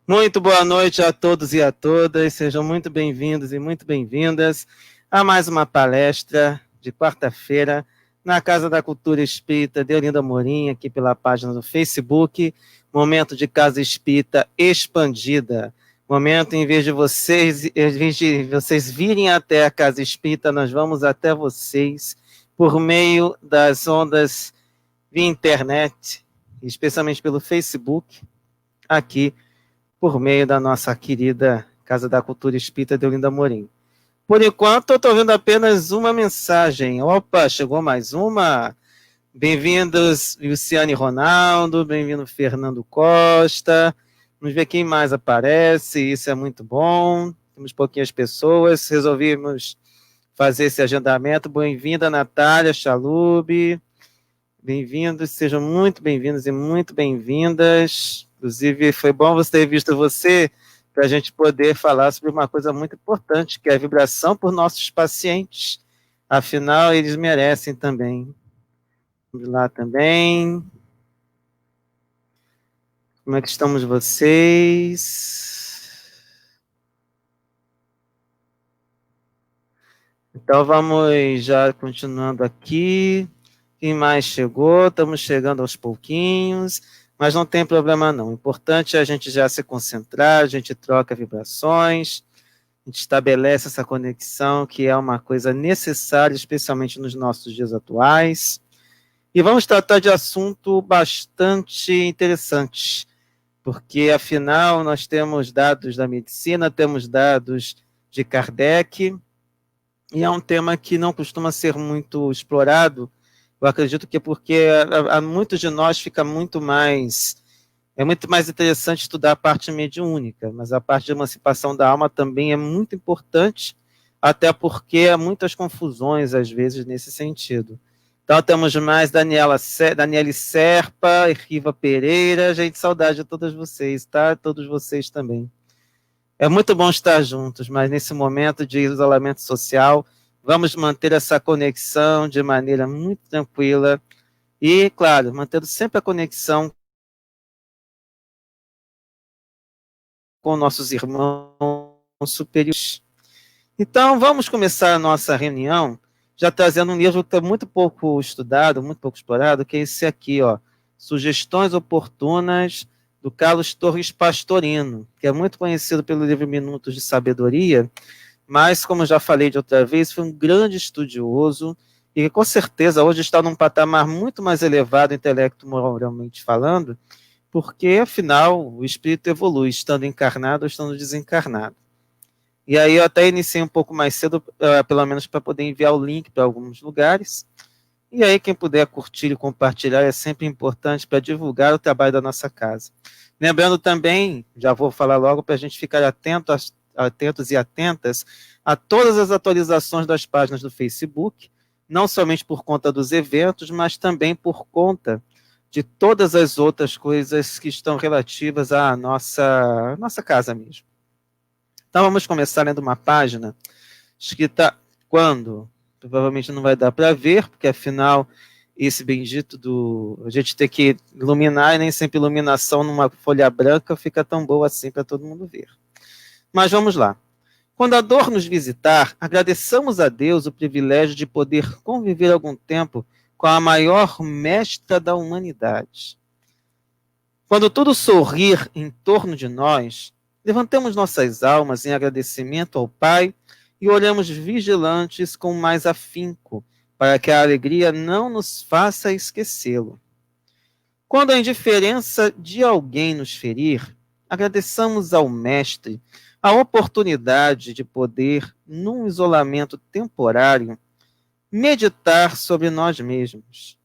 Muito boa noite a todos e a todas, sejam muito bem-vindos e muito bem-vindas a mais uma palestra de quarta-feira na Casa da Cultura Espírita de Olinda Amorim, aqui pela página do Facebook, Momento de Casa Espírita Expandida. Momento, em vez de vocês virem até a Casa Espírita, nós vamos até vocês por meio das ondas via internet, especialmente pelo Facebook, aqui por meio da nossa querida Casa da Cultura Espírita de Olinda Amorim. Por enquanto, eu estou vendo apenas uma mensagem. Opa, chegou mais uma. Bem-vindos, Luciane Ronaldo, bem-vindo, Fernando Costa. Vamos ver quem mais aparece, isso é muito bom. Temos pouquinhas pessoas, resolvemos fazer esse agendamento. Bem-vinda, Natália Chalub. Bem-vindos, sejam muito bem-vindos e muito bem-vindas. Inclusive, foi bom você ter visto você, para a gente poder falar sobre uma coisa muito importante, que é a vibração por nossos pacientes. Afinal, eles merecem também. Vamos lá também. Como é que estamos vocês? Então, vamos já continuando aqui. Quem mais chegou? Estamos chegando aos pouquinhos, mas não tem problema não. O importante é a gente já se concentrar, a gente troca vibrações, a gente estabelece essa conexão, que é uma coisa necessária, especialmente nos nossos dias atuais. E vamos tratar de assunto bastante interessante, porque, afinal, nós temos dados da medicina, temos dados de Kardec, e é um tema que não costuma ser muito explorado. Eu acredito que é porque a muitos de nós fica muito mais... É muito mais interessante estudar a parte mediúnica, mas a parte de emancipação da alma também é muito importante, até porque há muitas confusões, às vezes, nesse sentido. Então, temos mais Daniele Serpa, Riva Pereira. Gente, saudade de todos vocês, tá? Todos vocês também. É muito bom estar juntos, mas nesse momento de isolamento social, vamos manter essa conexão de maneira muito tranquila e, claro, mantendo sempre a conexão com nossos irmãos superiores. Então, vamos começar a nossa reunião já trazendo um livro que está muito pouco estudado, muito pouco explorado, que é esse aqui, ó, Sugestões Oportunas, do Carlos Torres Pastorino, que é muito conhecido pelo livro Minutos de Sabedoria, mas, como já falei de outra vez, foi um grande estudioso e, com certeza, hoje está num patamar muito mais elevado, intelecto moralmente falando, porque, afinal, o espírito evolui, estando encarnado ou estando desencarnado. E aí eu até iniciei um pouco mais cedo, pelo menos para poder enviar o link para alguns lugares. E aí quem puder curtir e compartilhar é sempre importante para divulgar o trabalho da nossa casa. Lembrando também, já vou falar logo, para a gente ficar atentos e atentas a todas as atualizações das páginas do Facebook, não somente por conta dos eventos, mas também por conta de todas as outras coisas que estão relativas à nossa casa mesmo. Então vamos começar lendo uma página escrita quando? Provavelmente não vai dar para ver, porque afinal esse bendito a gente tem que iluminar, e nem sempre iluminação numa folha branca fica tão boa assim para todo mundo ver. Mas vamos lá. Quando a dor nos visitar, agradeçamos a Deus o privilégio de poder conviver algum tempo com a maior mestra da humanidade. Quando tudo sorrir em torno de nós, levantemos nossas almas em agradecimento ao Pai e olhamos vigilantes com mais afinco, para que a alegria não nos faça esquecê-lo. Quando a indiferença de alguém nos ferir, agradeçamos ao Mestre a oportunidade de poder, num isolamento temporário, meditar sobre nós mesmos.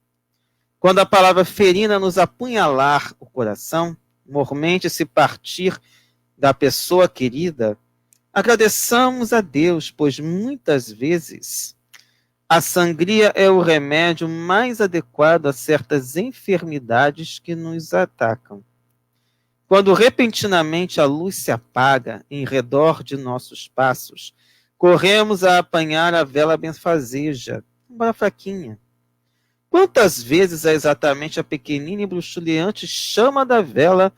Quando a palavra ferina nos apunhalar o coração, mormente se partir da pessoa querida, agradeçamos a Deus, pois muitas vezes a sangria é o remédio mais adequado a certas enfermidades que nos atacam. Quando repentinamente a luz se apaga em redor de nossos passos, corremos a apanhar a vela benfazeja, embora fraquinha. Quantas vezes é exatamente a pequenina e bruxuleante chama da vela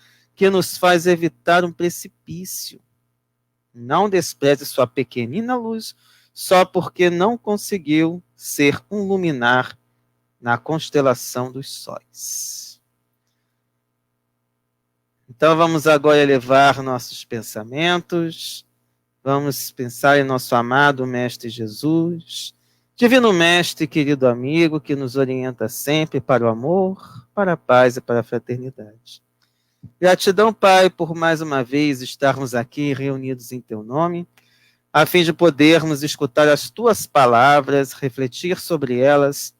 que nos faz evitar um precipício. Não despreze sua pequenina luz só porque não conseguiu ser um luminar na constelação dos sóis. Então vamos agora elevar nossos pensamentos, vamos pensar em nosso amado Mestre Jesus, Divino Mestre, querido amigo, que nos orienta sempre para o amor, para a paz e para a fraternidade. Gratidão, Pai, por mais uma vez estarmos aqui reunidos em Teu nome, a fim de podermos escutar as Tuas palavras, refletir sobre elas,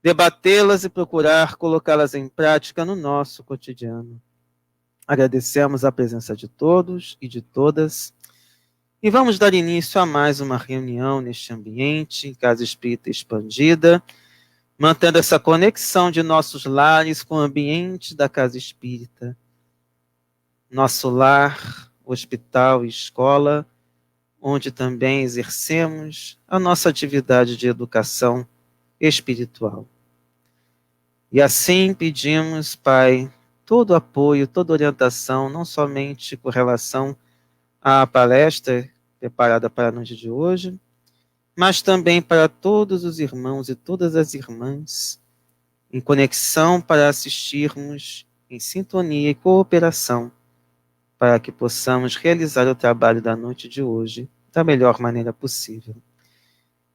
debatê-las e procurar colocá-las em prática no nosso cotidiano. Agradecemos a presença de todos e de todas e vamos dar início a mais uma reunião neste ambiente, em Casa Espírita Expandida, mantendo essa conexão de nossos lares com o ambiente da Casa Espírita. Nosso lar, hospital e escola, onde também exercemos a nossa atividade de educação espiritual. E assim pedimos, Pai, todo apoio, toda orientação, não somente com relação à palestra preparada para a noite de hoje, mas também para todos os irmãos e todas as irmãs, em conexão para assistirmos em sintonia e cooperação, para que possamos realizar o trabalho da noite de hoje da melhor maneira possível.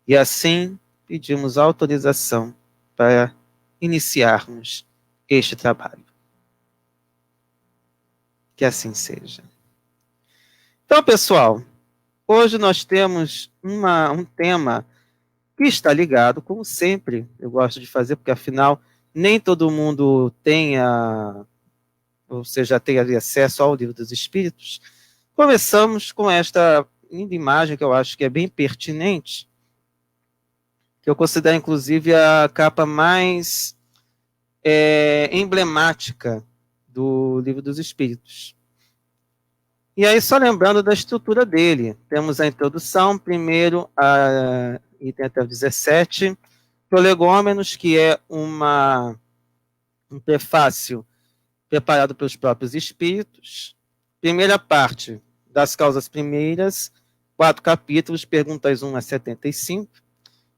E assim, pedimos autorização para iniciarmos este trabalho. Que assim seja. Então, pessoal, hoje nós temos um tema que está ligado, como sempre, eu gosto de fazer, porque afinal nem todo mundo tem tem acesso ao Livro dos Espíritos. Começamos com esta linda imagem que eu acho que é bem pertinente, que eu considero inclusive a capa mais emblemática do Livro dos Espíritos. E aí, só lembrando da estrutura dele, temos a introdução, primeiro, item até o 17, Prolegômenos, que é um prefácio preparado pelos próprios espíritos. Primeira parte, das causas primeiras, 4 capítulos, perguntas 1 a 75.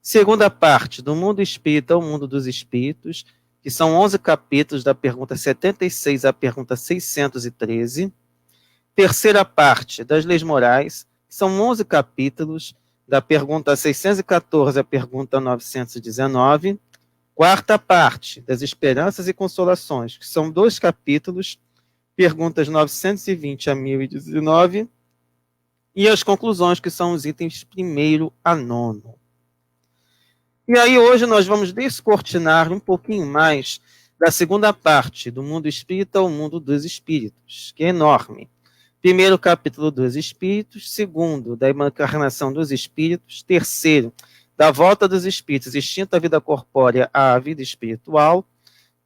Segunda parte, do mundo espírita ao mundo dos espíritos, que são 11 capítulos, da pergunta 76 à pergunta 613. Terceira parte, das leis morais, que são 11 capítulos, da pergunta 614 à pergunta 919. Quarta parte, das esperanças e consolações, que são 2 capítulos, perguntas 920 a 1019. E as conclusões, que são os itens 1º a 9º. E aí hoje nós vamos descortinar um pouquinho mais da segunda parte, do mundo espírita ao mundo dos espíritos, que é enorme. Primeiro capítulo dos espíritos, segundo, da encarnação dos espíritos, terceiro, da volta dos espíritos, extinta a vida corpórea à vida espiritual,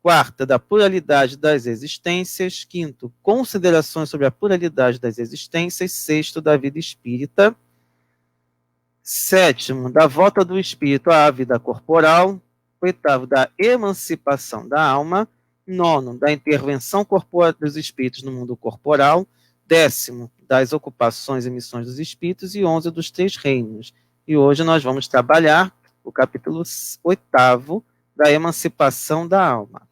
quarta, da pluralidade das existências, quinto, considerações sobre a pluralidade das existências, sexto, da vida espírita, sétimo, da volta do espírito à vida corporal, oitavo, da emancipação da alma, nono, da intervenção corporal dos espíritos no mundo corporal, 10º, das ocupações e missões dos espíritos, e 11, dos 3 reinos. E hoje nós vamos trabalhar o capítulo 8º, da emancipação da alma.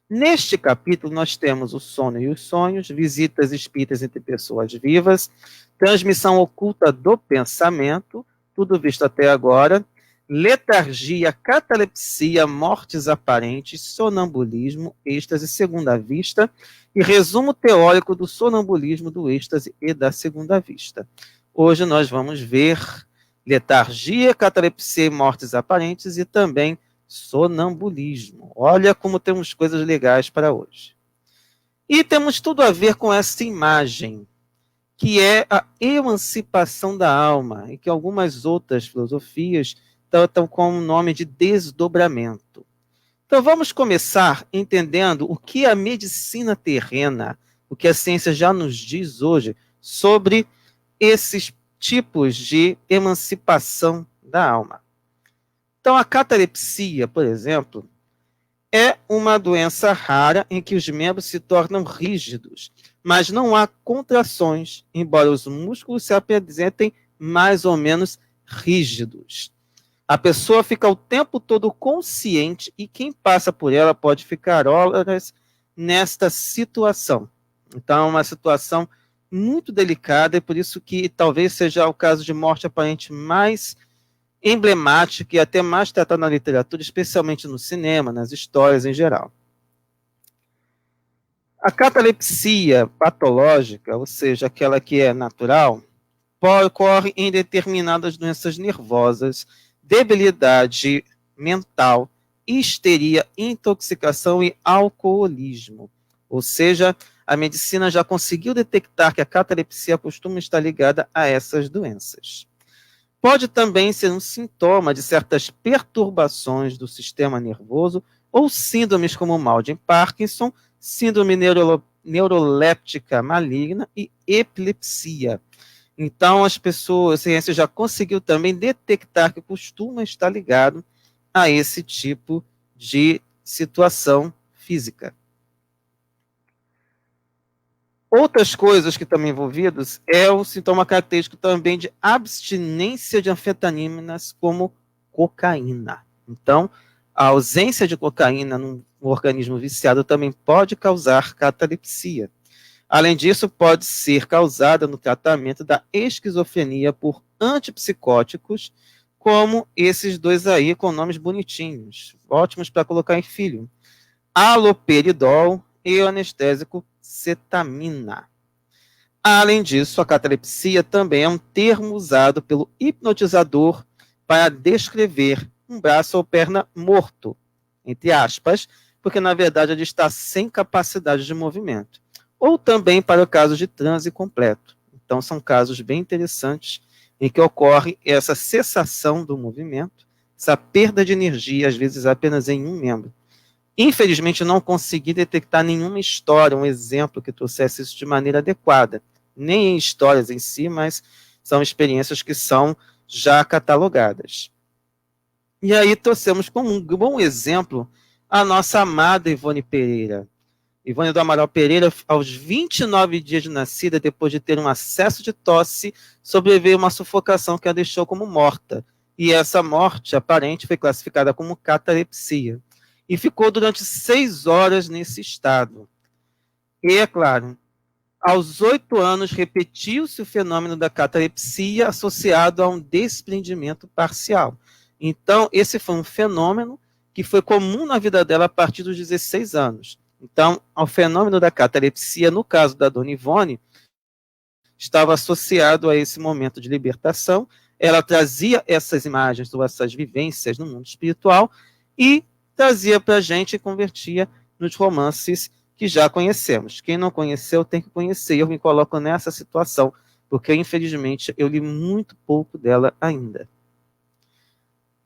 Neste capítulo nós temos o sono e os sonhos, visitas espíritas entre pessoas vivas, transmissão oculta do pensamento, tudo visto até agora, letargia, catalepsia, mortes aparentes, sonambulismo, êxtase, segunda vista, e resumo teórico do sonambulismo, do êxtase e da segunda vista. Hoje nós vamos ver letargia, catalepsia e mortes aparentes e também sonambulismo. Olha como temos coisas legais para hoje. E temos tudo a ver com essa imagem, que é a emancipação da alma, e que algumas outras filosofias tratam com o nome de desdobramento. Então vamos começar entendendo o que a medicina terrena, o que a ciência já nos diz hoje sobre esses tipos de emancipação da alma. Então a catalepsia, por exemplo, É uma doença rara em que os membros se tornam rígidos, mas não há contrações, embora os músculos se apresentem mais ou menos rígidos. A pessoa fica o tempo todo consciente e quem passa por ela pode ficar horas nesta situação. Então, é uma situação muito delicada e por isso que talvez seja o caso de morte aparente mais emblemático e até mais tratado na literatura, especialmente no cinema, nas histórias em geral. A catalepsia patológica, ou seja, aquela que é natural, ocorre em determinadas doenças nervosas, debilidade mental, histeria, intoxicação e alcoolismo. Ou seja, a medicina já conseguiu detectar que a catalepsia costuma estar ligada a essas doenças. Pode também ser um sintoma de certas perturbações do sistema nervoso ou síndromes como o mal de Parkinson, síndrome neuroléptica maligna e epilepsia. Então, a ciência já conseguiu também detectar que costuma estar ligado a esse tipo de situação física. Outras coisas que estão envolvidas é o sintoma característico também de abstinência de anfetaminas, como cocaína. Então, a ausência de cocaína no organismo viciado também pode causar catalepsia. Além disso, pode ser causada no tratamento da esquizofrenia por antipsicóticos, como esses dois aí com nomes bonitinhos, ótimos para colocar em filho. Haloperidol e o anestésico cetamina. Além disso, a catalepsia também é um termo usado pelo hipnotizador para descrever um braço ou perna morto, entre aspas, porque na verdade ele está sem capacidade de movimento. Ou também para o caso de transe completo. Então são casos bem interessantes em que ocorre essa cessação do movimento, essa perda de energia, às vezes apenas em um membro. Infelizmente, não consegui detectar nenhuma história, um exemplo que trouxesse isso de maneira adequada. Nem em histórias em si, mas são experiências que são já catalogadas. E aí trouxemos como um bom exemplo a nossa amada Ivone Pereira. Ivone do Amaral Pereira, aos 29 dias de nascida, depois de ter um acesso de tosse, sobreviveu a uma sufocação que a deixou como morta. E essa morte aparente foi classificada como catalepsia. E ficou durante 6 horas nesse estado. E, é claro, aos 8 anos, repetiu-se o fenômeno da catalepsia associado a um desprendimento parcial. Então, esse foi um fenômeno que foi comum na vida dela a partir dos 16 anos. Então, ao fenômeno da catalepsia, no caso da dona Ivone, estava associado a esse momento de libertação. Ela trazia essas imagens ou essas vivências no mundo espiritual e trazia para a gente e convertia nos romances que já conhecemos. Quem não conheceu tem que conhecer. Eu me coloco nessa situação, porque infelizmente eu li muito pouco dela ainda.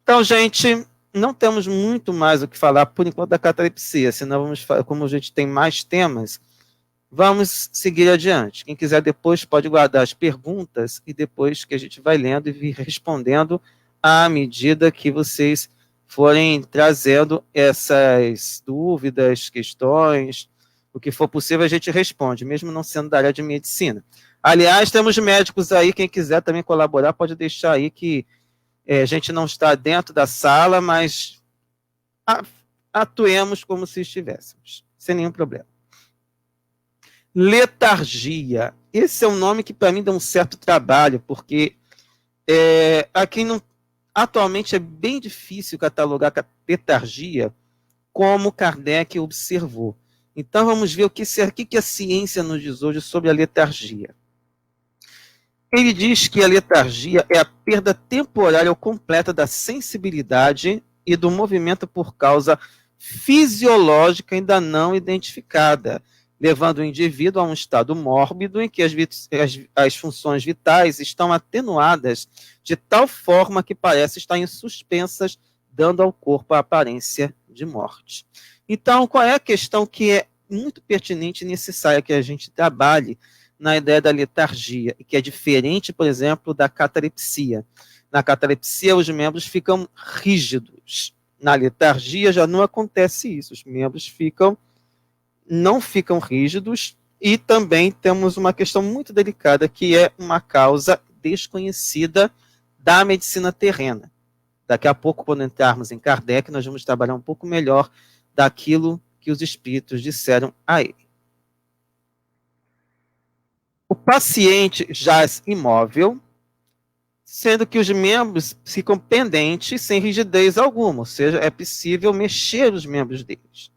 Então, gente, não temos muito mais o que falar por enquanto da catalepsia, senão vamos, como a gente tem mais temas, vamos seguir adiante. Quem quiser depois pode guardar as perguntas e depois que a gente vai lendo e vir respondendo à medida que vocês forem trazendo essas dúvidas, questões, o que for possível a gente responde, mesmo não sendo da área de medicina. Aliás, temos médicos aí, quem quiser também colaborar pode deixar aí que a gente não está dentro da sala, mas atuemos como se estivéssemos, sem nenhum problema. Letargia. Esse é um nome que para mim dá um certo trabalho, porque aqui não, atualmente é bem difícil catalogar a letargia como Kardec observou. Então vamos ver o que a ciência nos diz hoje sobre a letargia. Ele diz que a letargia é a perda temporária ou completa da sensibilidade e do movimento por causa fisiológica ainda não identificada, levando o indivíduo a um estado mórbido em que as funções vitais estão atenuadas de tal forma que parecem estar suspensas, dando ao corpo a aparência de morte. Então, qual é a questão que é muito pertinente e necessária que a gente trabalhe na ideia da letargia, que é diferente, por exemplo, da catalepsia. Na catalepsia, os membros ficam rígidos. Na letargia já não acontece isso, os membros não ficam rígidos, e também temos uma questão muito delicada, que é uma causa desconhecida da medicina terrena. Daqui a pouco, quando entrarmos em Kardec, nós vamos trabalhar um pouco melhor daquilo que os espíritos disseram a ele. O paciente jaz imóvel, sendo que os membros ficam pendentes sem rigidez alguma, ou seja, é possível mexer os membros deles.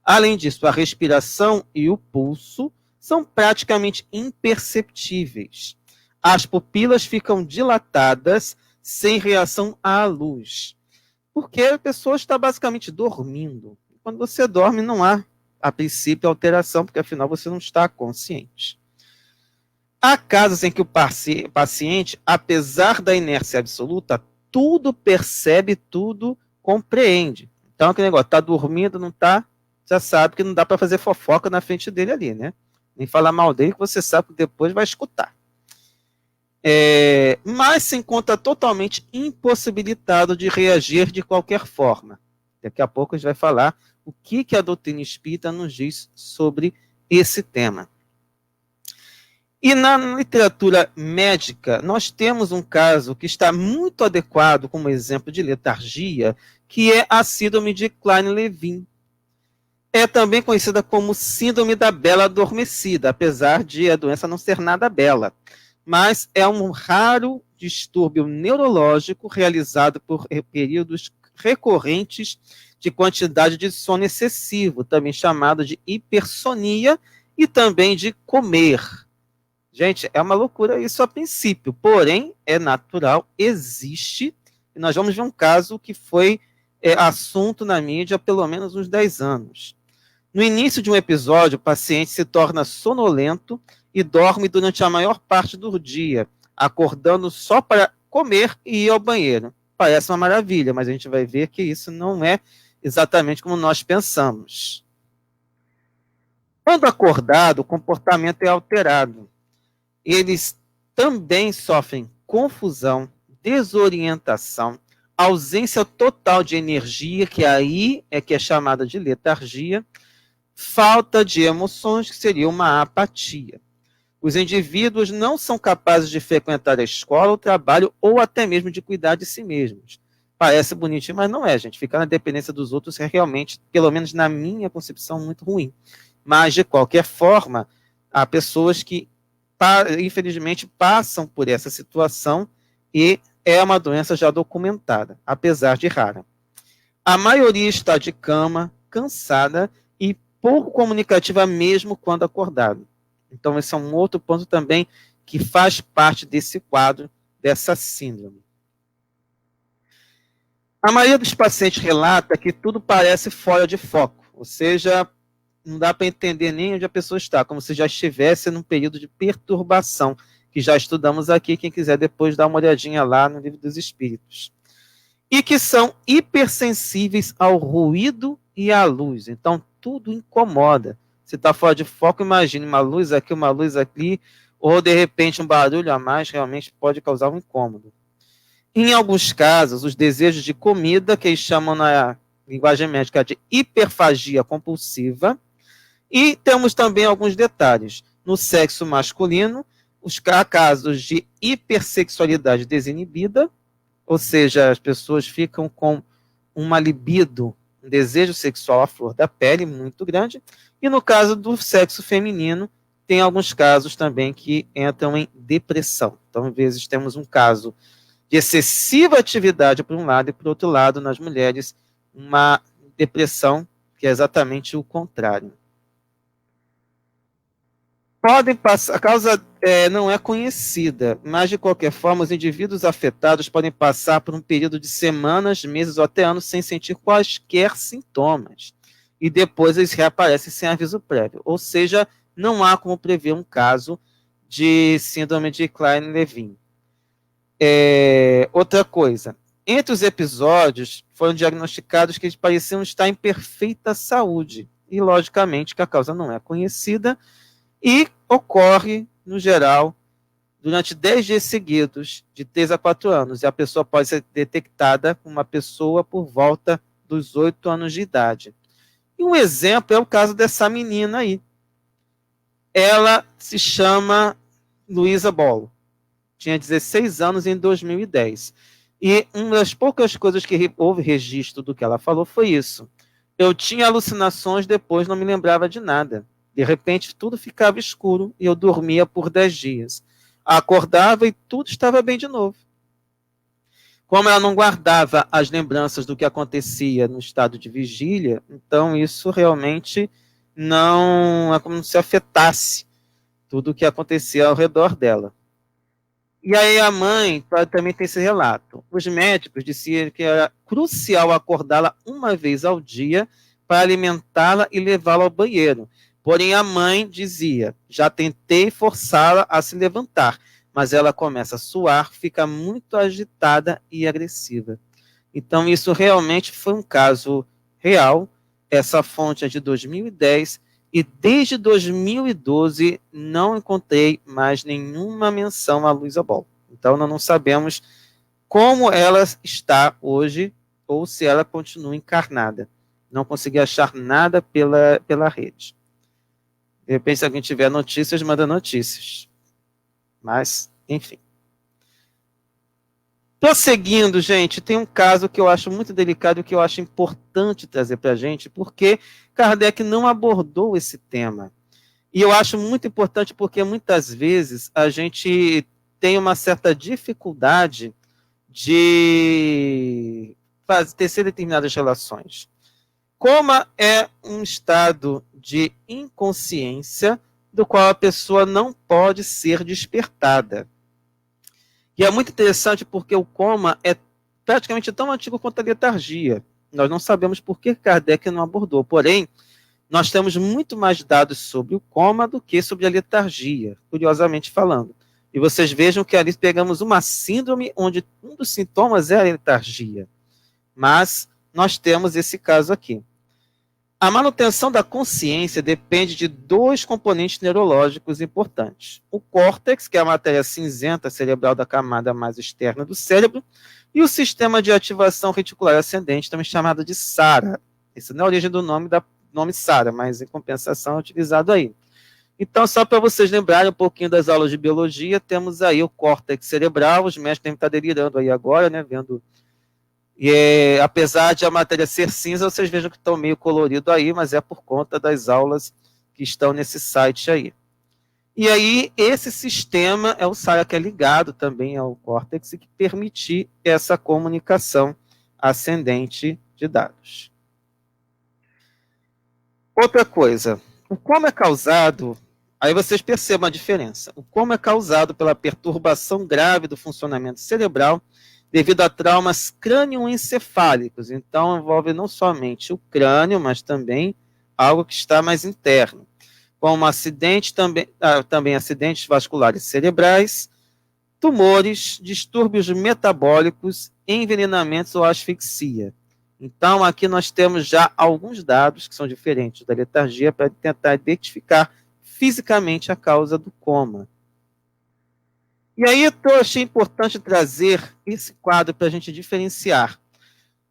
Além disso, a respiração e o pulso são praticamente imperceptíveis. As pupilas ficam dilatadas sem reação à luz, porque a pessoa está basicamente dormindo. Quando você dorme, não há, a princípio, alteração, porque afinal você não está consciente. Há casos em que o paciente, apesar da inércia absoluta, tudo percebe, tudo compreende. Então, aquele negócio, está dormindo, não está, já sabe que não dá para fazer fofoca na frente dele ali, né? Nem falar mal dele, que você sabe que depois vai escutar. Mas se encontra totalmente impossibilitado de reagir de qualquer forma. Daqui a pouco a gente vai falar o que a doutrina espírita nos diz sobre esse tema. E na literatura médica, nós temos um caso que está muito adequado como exemplo de letargia, que é a síndrome de Klein-Levin. É também conhecida como síndrome da bela adormecida, apesar de a doença não ser nada bela. Mas é um raro distúrbio neurológico realizado por períodos recorrentes de quantidade de sono excessivo, também chamado de hipersonia e também de comer. Gente, é uma loucura isso a princípio, porém é natural, existe, e nós vamos ver um caso que foi assunto na mídia há pelo menos uns 10 anos. No início de um episódio, o paciente se torna sonolento e dorme durante a maior parte do dia, acordando só para comer e ir ao banheiro. Parece uma maravilha, mas a gente vai ver que isso não é exatamente como nós pensamos. Quando acordado, o comportamento é alterado. Eles também sofrem confusão, desorientação, ausência total de energia, que aí é que é chamada de letargia, falta de emoções, que seria uma apatia. Os indivíduos não são capazes de frequentar a escola, o trabalho ou até mesmo de cuidar de si mesmos. Parece bonitinho, mas não é, gente. Ficar na dependência dos outros é realmente, pelo menos na minha concepção, muito ruim. Mas, de qualquer forma, há pessoas que infelizmente passam por essa situação e é uma doença já documentada, apesar de rara. A maioria está de cama, cansada e pouco comunicativa mesmo quando acordado. Então esse é um outro ponto também que faz parte desse quadro, dessa síndrome. A maioria dos pacientes relata que tudo parece fora de foco, ou seja, não dá para entender nem onde a pessoa está, como se já estivesse num período de perturbação, que já estudamos aqui, quem quiser depois dar uma olhadinha lá no Livro dos Espíritos. E que são hipersensíveis ao ruído e à luz, então tudo incomoda. Se está fora de foco, imagine uma luz aqui, uma luz aqui, ou de repente um barulho a mais, realmente pode causar um incômodo. Em alguns casos, os desejos de comida, que eles chamam na linguagem médica de hiperfagia compulsiva. E temos também alguns detalhes. No sexo masculino, há casos de hipersexualidade desinibida, ou seja, as pessoas ficam com uma libido, um desejo sexual à flor da pele muito grande. E no caso do sexo feminino, tem alguns casos também que entram em depressão. Então, às vezes, temos um caso de excessiva atividade por um lado e, por outro lado, nas mulheres, uma depressão que é exatamente o contrário. Podem passar, a causa não é conhecida, mas de qualquer forma os indivíduos afetados podem passar por um período de semanas, meses ou até anos sem sentir quaisquer sintomas. E depois eles reaparecem sem aviso prévio. Ou seja, não há como prever um caso de síndrome de Klein-Levin. Outra coisa, entre os episódios foram diagnosticados que eles pareciam estar em perfeita saúde. E logicamente que a causa não é conhecida, e ocorre, no geral, durante 10 dias seguidos, de 3 a 4 anos. E a pessoa pode ser detectada como uma pessoa por volta dos 8 anos de idade. E um exemplo é o caso dessa menina aí. Ela se chama Luísa Bolo. Tinha 16 anos em 2010. E uma das poucas coisas que houve registro do que ela falou foi isso. Eu tinha alucinações, depois não me lembrava de nada. De repente, tudo ficava escuro e eu dormia por 10 dias. Acordava e tudo estava bem de novo. Como ela não guardava as lembranças do que acontecia no estado de vigília, então isso realmente não é como se afetasse tudo o que acontecia ao redor dela. E aí a mãe também tem esse relato. Os médicos diziam que era crucial acordá-la uma vez ao dia para alimentá-la e levá-la ao banheiro. Porém, a mãe dizia, já tentei forçá-la a se levantar, mas ela começa a suar, fica muito agitada e agressiva. Então, isso realmente foi um caso real. Essa fonte é de 2010 e desde 2012 não encontrei mais nenhuma menção a Luísa Ball. Então, nós não sabemos como ela está hoje ou se ela continua encarnada. Não consegui achar nada pela rede. De repente, se alguém tiver notícias, manda notícias. Mas, enfim. Prosseguindo, gente, tem um caso que eu acho muito delicado e que eu acho importante trazer para a gente, porque Kardec não abordou esse tema. E eu acho muito importante porque muitas vezes a gente tem uma certa dificuldade de tecer determinadas relações. Coma é um estado de inconsciência do qual a pessoa não pode ser despertada. E é muito interessante porque o coma é praticamente tão antigo quanto a letargia. Nós não sabemos por que Kardec não abordou. Porém, nós temos muito mais dados sobre o coma do que sobre a letargia, curiosamente falando. E vocês vejam que ali pegamos uma síndrome onde um dos sintomas é a letargia. Mas nós temos esse caso aqui. A manutenção da consciência depende de dois componentes neurológicos importantes. O córtex, que é a matéria cinzenta cerebral da camada mais externa do cérebro, e o sistema de ativação reticular ascendente, também chamado de SARA. Essa não é a origem do nome SARA, mas em compensação é utilizado aí. Então, só para vocês lembrarem um pouquinho das aulas de biologia, temos aí o córtex cerebral, os mestres devem estar delirando aí agora, né, vendo. E apesar de a matéria ser cinza, vocês vejam que estão meio colorido aí, mas é por conta das aulas que estão nesse site aí. E aí, esse sistema é o SARA, que é ligado também ao córtex e que permite essa comunicação ascendente de dados. Outra coisa, o como é causado, aí vocês percebam a diferença. O como é causado pela perturbação grave do funcionamento cerebral devido a traumas crânioencefálicos. Então, envolve não somente o crânio, mas também algo que está mais interno, como acidente, também acidentes vasculares cerebrais, tumores, distúrbios metabólicos, envenenamentos ou asfixia. Então, aqui nós temos já alguns dados que são diferentes da letargia para tentar identificar fisicamente a causa do coma. E aí eu achei importante trazer esse quadro para a gente diferenciar.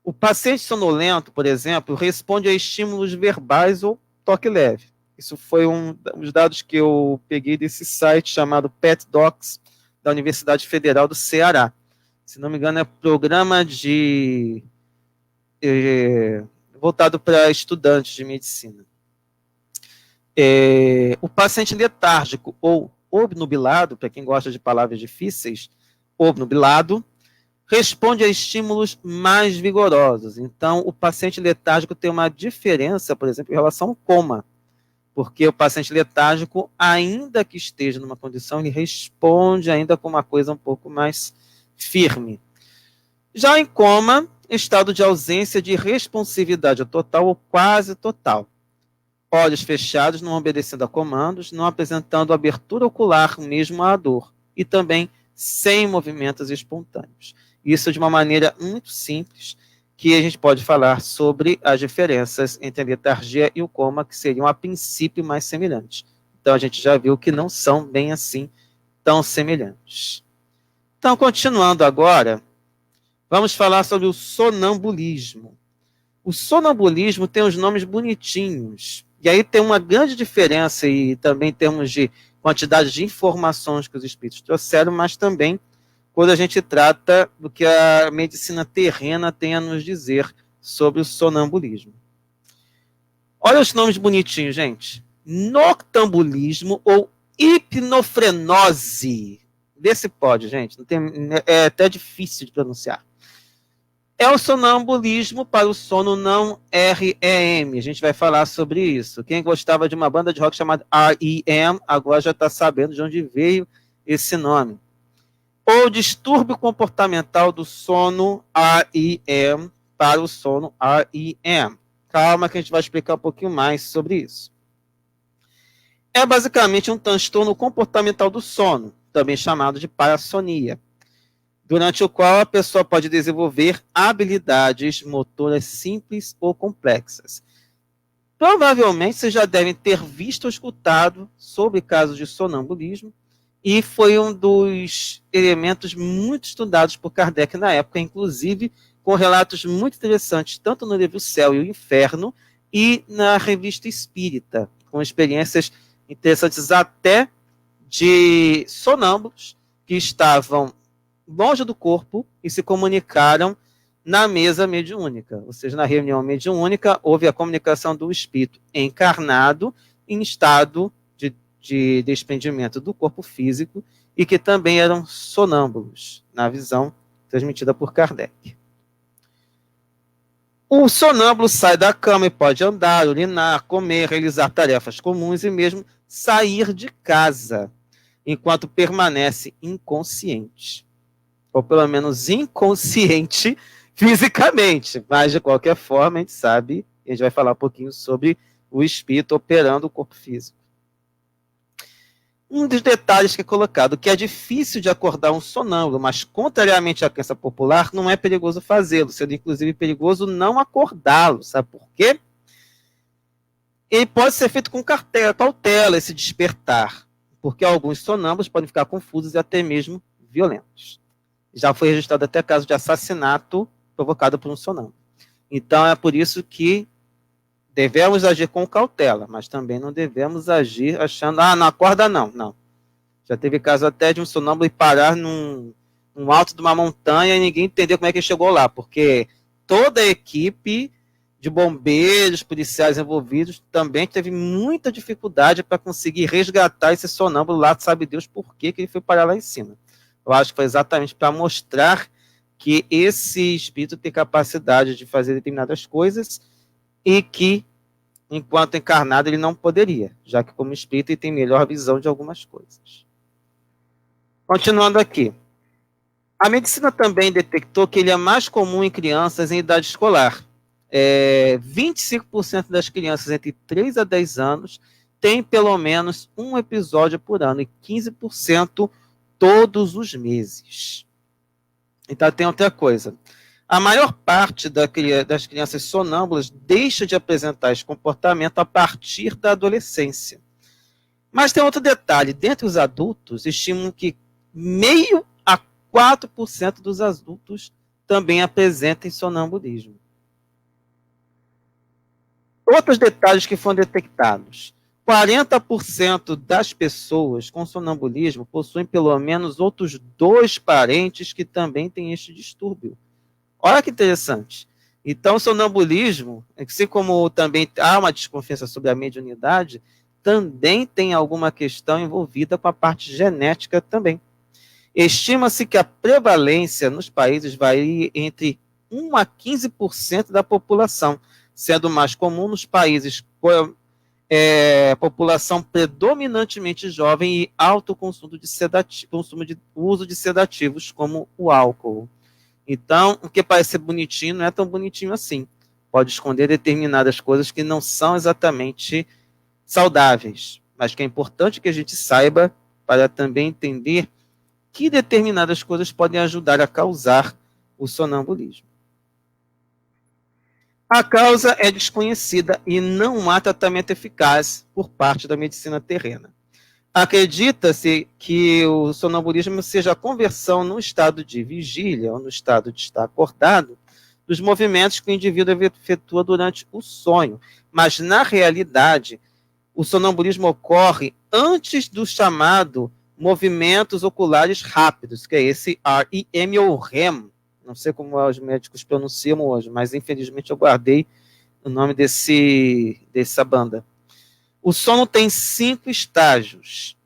O paciente sonolento, por exemplo, responde a estímulos verbais ou toque leve. Isso foi um dos dados que eu peguei desse site chamado PetDocs, da Universidade Federal do Ceará. Se não me engano, é programa voltado para estudantes de medicina. O paciente letárgico ou obnubilado, para quem gosta de palavras difíceis, obnubilado, responde a estímulos mais vigorosos. Então, o paciente letárgico tem uma diferença, por exemplo, em relação ao coma, porque o paciente letárgico, ainda que esteja numa condição, ele responde ainda com uma coisa um pouco mais firme. Já em coma, estado de ausência de responsividade total ou quase total. Olhos fechados, não obedecendo a comandos, não apresentando abertura ocular mesmo à dor, e também sem movimentos espontâneos. Isso de uma maneira muito simples, que a gente pode falar sobre as diferenças entre a letargia e o coma, que seriam a princípio mais semelhantes. Então a gente já viu que não são bem assim tão semelhantes. Então, continuando agora, vamos falar sobre o sonambulismo. O sonambulismo tem os nomes bonitinhos. E aí tem uma grande diferença, e também em termos de quantidade de informações que os espíritos trouxeram, mas também quando a gente trata do que a medicina terrena tem a nos dizer sobre o sonambulismo. Olha os nomes bonitinhos, gente. Noctambulismo ou hipnofrenose. Vê se pode, gente. Não tem, é até difícil de pronunciar. É o sonambulismo para o sono não REM. A gente vai falar sobre isso. Quem gostava de uma banda de rock chamada REM, agora já está sabendo de onde veio esse nome. Ou distúrbio comportamental do sono REM para o sono REM. Calma que a gente vai explicar um pouquinho mais sobre isso. É basicamente um transtorno comportamental do sono, também chamado de parassonia, durante o qual a pessoa pode desenvolver habilidades motoras simples ou complexas. Provavelmente vocês já devem ter visto ou escutado sobre casos de sonambulismo, e foi um dos elementos muito estudados por Kardec na época, inclusive com relatos muito interessantes, tanto no livro Céu e o Inferno, e na Revista Espírita, com experiências interessantes até de sonâmbulos que estavam longe do corpo e se comunicaram na mesa mediúnica, ou seja, na reunião mediúnica houve a comunicação do espírito encarnado em estado de desprendimento do corpo físico e que também eram sonâmbulos, na visão transmitida por Kardec. O sonâmbulo sai da cama e pode andar, urinar, comer, realizar tarefas comuns e mesmo sair de casa, enquanto permanece inconsciente. Ou pelo menos inconsciente fisicamente, mas de qualquer forma a gente sabe, a gente vai falar um pouquinho sobre o espírito operando o corpo físico. Um dos detalhes que é colocado, que é difícil de acordar um sonâmbulo, mas contrariamente à crença popular, não é perigoso fazê-lo, sendo inclusive perigoso não acordá-lo. Sabe por quê? Ele pode ser feito com cautela, esse despertar, porque alguns sonâmbulos podem ficar confusos e até mesmo violentos. Já foi registrado até caso de assassinato provocado por um sonâmbulo. Então é por isso que devemos agir com cautela, mas também não devemos agir achando, não acorda não. Já teve caso até de um sonâmbulo parar num alto de uma montanha e ninguém entendeu como é que ele chegou lá, porque toda a equipe de bombeiros, policiais envolvidos, também teve muita dificuldade para conseguir resgatar esse sonâmbulo lá, sabe Deus por que ele foi parar lá em cima. Eu acho que foi exatamente para mostrar que esse espírito tem capacidade de fazer determinadas coisas e que, enquanto encarnado, ele não poderia, já que como espírito ele tem melhor visão de algumas coisas. Continuando aqui. A medicina também detectou que ele é mais comum em crianças em idade escolar. 25% das crianças entre 3 a 10 anos têm pelo menos um episódio por ano e 15% todos os meses. Então tem outra coisa. A maior parte das crianças sonâmbulas deixa de apresentar esse comportamento a partir da adolescência. Mas tem outro detalhe. Dentre os adultos, estimam que 0,5% a 4% dos adultos também apresentem sonambulismo. Outros detalhes que foram detectados. 40% das pessoas com sonambulismo possuem pelo menos outros 2 parentes que também têm este distúrbio. Olha que interessante. Então, o sonambulismo, assim como também há uma desconfiança sobre a mediunidade, também tem alguma questão envolvida com a parte genética também. Estima-se que a prevalência nos países varia entre 1 a 15% da população, sendo mais comum nos países com população predominantemente jovem e alto consumo de uso de sedativos como o álcool. Então, o que parece ser bonitinho não é tão bonitinho assim. Pode esconder determinadas coisas que não são exatamente saudáveis, mas que é importante que a gente saiba para também entender que determinadas coisas podem ajudar a causar o sonambulismo. A causa é desconhecida e não há tratamento eficaz por parte da medicina terrena. Acredita-se que o sonambulismo seja a conversão no estado de vigília ou no estado de estar acordado dos movimentos que o indivíduo efetua durante o sonho. Mas, na realidade, o sonambulismo ocorre antes do chamado movimentos oculares rápidos, que é esse REM ou REM. Não sei como os médicos pronunciam hoje, mas infelizmente eu guardei o nome dessa banda. O sono tem 5 estágios,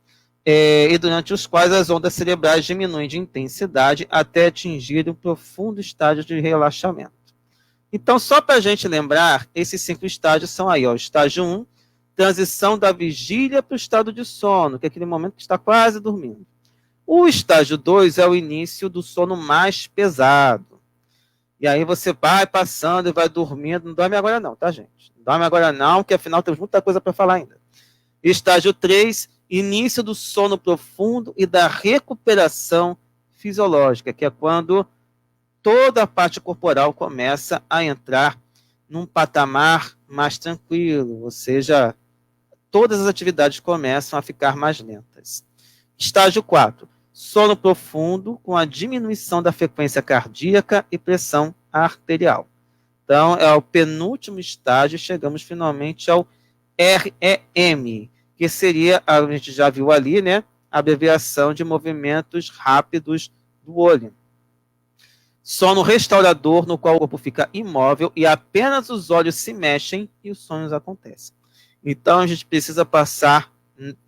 e durante os quais as ondas cerebrais diminuem de intensidade até atingir um profundo estágio de relaxamento. Então, só para a gente lembrar, esses 5 estágios são aí, ó, estágio 1, transição da vigília para o estado de sono, que é aquele momento que está quase dormindo. O estágio 2 é o início do sono mais pesado. E aí você vai passando e vai dormindo. Não dorme agora não, tá, gente? Não dorme agora não, que afinal temos muita coisa para falar ainda. Estágio 3, início do sono profundo e da recuperação fisiológica, que é quando toda a parte corporal começa a entrar num patamar mais tranquilo, ou seja, todas as atividades começam a ficar mais lentas. Estágio 4, sono profundo com a diminuição da frequência cardíaca e pressão arterial. Então, é o penúltimo estágio, chegamos finalmente ao REM, que seria, a gente já viu ali, né, a abreviação de movimentos rápidos do olho. Sono restaurador, no qual o corpo fica imóvel e apenas os olhos se mexem e os sonhos acontecem. Então, a gente precisa passar,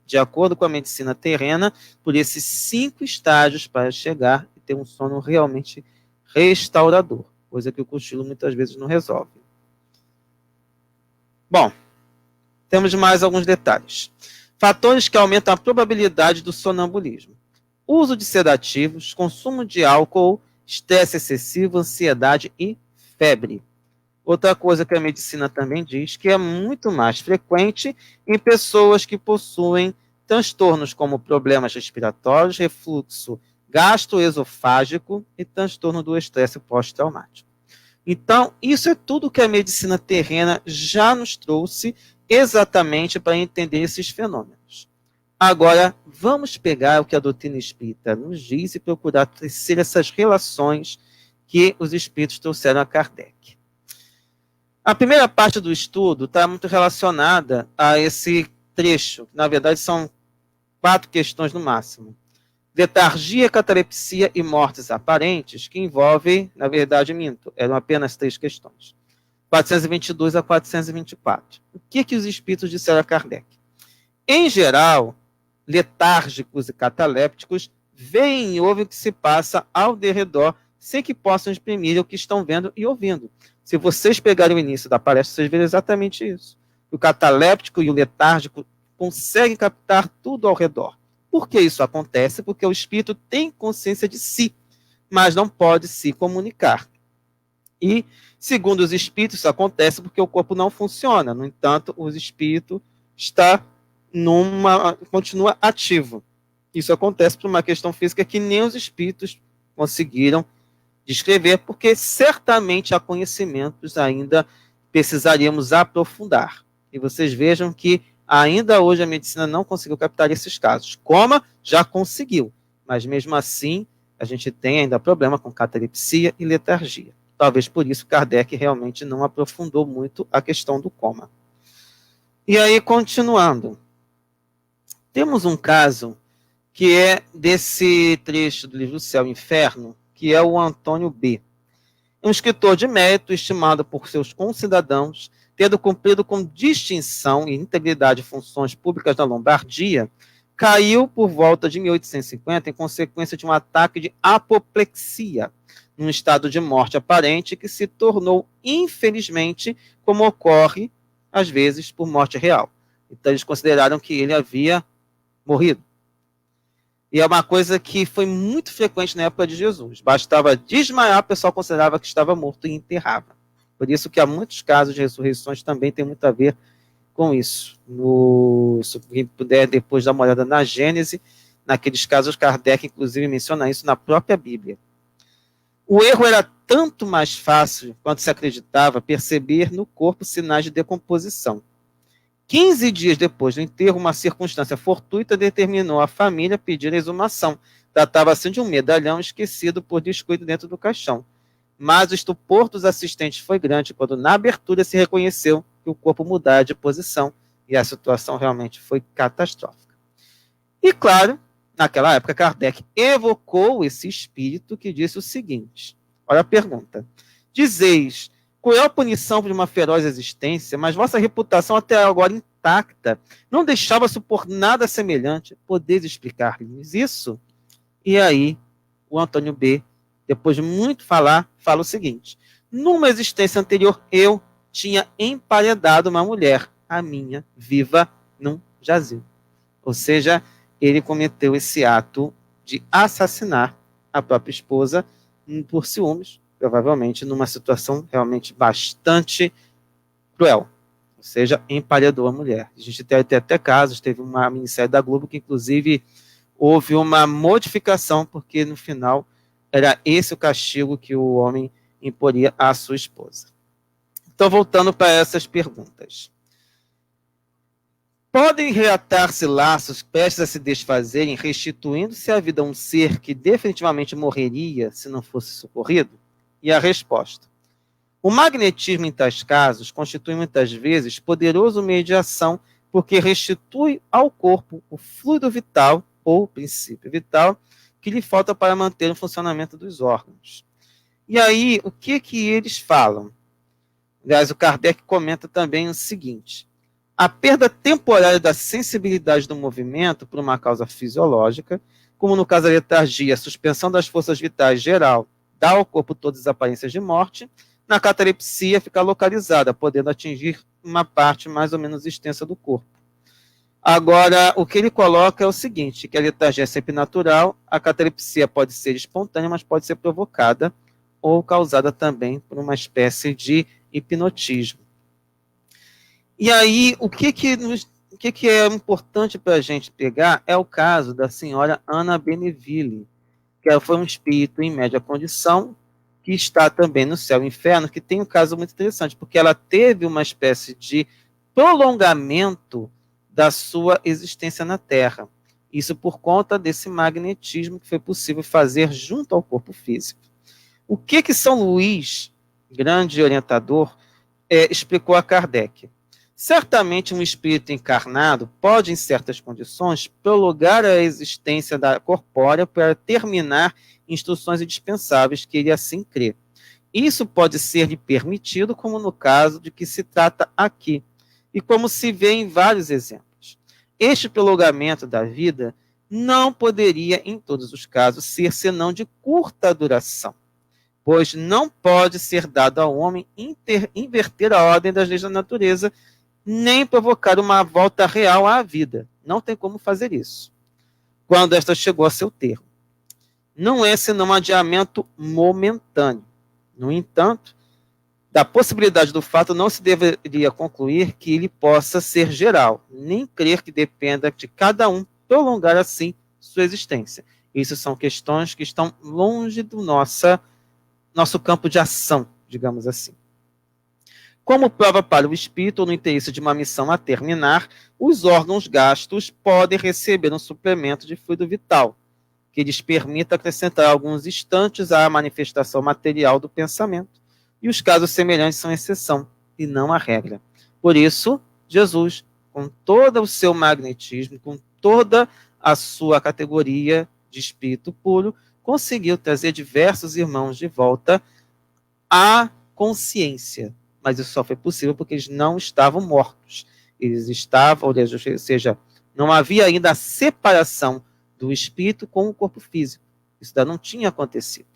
de acordo com a medicina terrena, por esses 5 estágios para chegar e ter um sono realmente restaurador, coisa que o cochilo muitas vezes não resolve. Bom, temos mais alguns detalhes. Fatores que aumentam a probabilidade do sonambulismo. Uso de sedativos, consumo de álcool, estresse excessivo, ansiedade e febre. Outra coisa que a medicina também diz que é muito mais frequente em pessoas que possuem transtornos como problemas respiratórios, refluxo gastroesofágico e transtorno do estresse pós-traumático. Então, isso é tudo que a medicina terrena já nos trouxe exatamente para entender esses fenômenos. Agora, vamos pegar o que a doutrina espírita nos diz e procurar tecer essas relações que os espíritos trouxeram a Kardec. A primeira parte do estudo está muito relacionada a esse trecho, que na verdade são 4 questões no máximo. Letargia, catalepsia e mortes aparentes, que envolvem, na verdade, minto, eram apenas 3 questões. 422 a 424. O que os espíritos disseram a Kardec? Em geral, letárgicos e catalépticos veem e ouvem o que se passa ao derredor, sem que possam exprimir o que estão vendo e ouvindo. Se vocês pegarem o início da palestra, vocês verão exatamente isso. O cataléptico e o letárgico conseguem captar tudo ao redor. Por que isso acontece? Porque o espírito tem consciência de si, mas não pode se comunicar. E, segundo os espíritos, isso acontece porque o corpo não funciona. No entanto, o espírito continua ativo. Isso acontece por uma questão física que nem os espíritos conseguiram descrever, porque certamente há conhecimentos ainda precisaríamos aprofundar. E vocês vejam que ainda hoje a medicina não conseguiu captar esses casos. Coma já conseguiu, mas mesmo assim a gente tem ainda problema com catalepsia e letargia. Talvez por isso Kardec realmente não aprofundou muito a questão do coma. E aí, continuando, temos um caso que é desse trecho do livro Céu e Inferno, que é o Antônio B. Um escritor de mérito estimado por seus concidadãos, tendo cumprido com distinção e integridade funções públicas na Lombardia, caiu por volta de 1850 em consequência de um ataque de apoplexia, num estado de morte aparente que se tornou, infelizmente, como ocorre, às vezes, por morte real. Então, eles consideraram que ele havia morrido. E é uma coisa que foi muito frequente na época de Jesus. Bastava desmaiar, o pessoal considerava que estava morto e enterrava. Por isso que há muitos casos de ressurreições também tem muito a ver com isso. Se alguém puder depois dar uma olhada na Gênese, naqueles casos Kardec inclusive menciona isso na própria Bíblia. O erro era tanto mais fácil, quanto se acreditava, perceber no corpo sinais de decomposição. 15 dias depois do enterro, uma circunstância fortuita determinou a família pedir a exumação. Tratava-se de um medalhão esquecido por descuido dentro do caixão. mas o estupor dos assistentes foi grande quando, na abertura, se reconheceu que o corpo mudara de posição e a situação realmente foi catastrófica. E, claro, naquela época, Kardec evocou esse espírito que disse o seguinte, olha a pergunta, dizeis, cruel punição de uma feroz existência, mas vossa reputação até agora intacta não deixava supor nada semelhante, podeis explicar-lhes isso? E aí, o Antônio B., depois de muito falar, fala o seguinte, numa existência anterior, eu tinha emparedado uma mulher, a minha, viva, num jazil. Ou seja, ele cometeu esse ato de assassinar a própria esposa por ciúmes, provavelmente numa situação realmente bastante cruel. Ou seja, emparedou a mulher. A gente tem até casos, teve uma minissérie da Globo que, inclusive, houve uma modificação, porque no final era esse o castigo que o homem imporia à sua esposa. Então, voltando para essas perguntas. Podem reatar-se laços prestes a se desfazerem, restituindo-se à vida um ser que definitivamente morreria se não fosse socorrido? E a resposta. O magnetismo, em tais casos, constitui muitas vezes poderoso meio de ação, porque restitui ao corpo o fluido vital, ou princípio vital, que lhe falta para manter o funcionamento dos órgãos. E aí, o que eles falam? Aliás, o Kardec comenta também o seguinte, a perda temporária da sensibilidade do movimento por uma causa fisiológica, como no caso da letargia, a suspensão das forças vitais geral, dá ao corpo todas as aparências de morte, na catalepsia fica localizada, podendo atingir uma parte mais ou menos extensa do corpo. Agora, o que ele coloca é o seguinte, que a letargia é sempre natural, a catalepsia pode ser espontânea, mas pode ser provocada ou causada também por uma espécie de hipnotismo. E aí, o que é importante para a gente pegar é o caso da senhora Ana Beneville, que ela foi um espírito em média condição, que está também no céu e inferno, que tem um caso muito interessante, porque ela teve uma espécie de prolongamento da sua existência na Terra. Isso por conta desse magnetismo que foi possível fazer junto ao corpo físico. O que São Luís, grande orientador, explicou a Kardec? Certamente um espírito encarnado pode, em certas condições, prolongar a existência da corpórea para terminar instruções indispensáveis que ele assim crê. Isso pode ser-lhe permitido, como no caso de que se trata aqui, e como se vê em vários exemplos. Este prolongamento da vida não poderia, em todos os casos, ser senão de curta duração, pois não pode ser dado ao homem inverter a ordem das leis da natureza, nem provocar uma volta real à vida. Não tem como fazer isso, quando esta chegou a seu termo. Não é senão um adiamento momentâneo. No entanto, da possibilidade do fato não se deveria concluir que ele possa ser geral, nem crer que dependa de cada um prolongar assim sua existência. Isso são questões que estão longe do nosso campo de ação, digamos assim. Como prova para o espírito, ou no interesse de uma missão a terminar, os órgãos gastos podem receber um suplemento de fluido vital, que lhes permita acrescentar alguns instantes à manifestação material do pensamento, e os casos semelhantes são exceção, e não a regra. Por isso, Jesus, com todo o seu magnetismo, com toda a sua categoria de espírito puro, conseguiu trazer diversos irmãos de volta à consciência. Mas isso só foi possível porque eles não estavam mortos. Eles estavam, ou seja, não havia ainda a separação do espírito com o corpo físico. Isso ainda não tinha acontecido.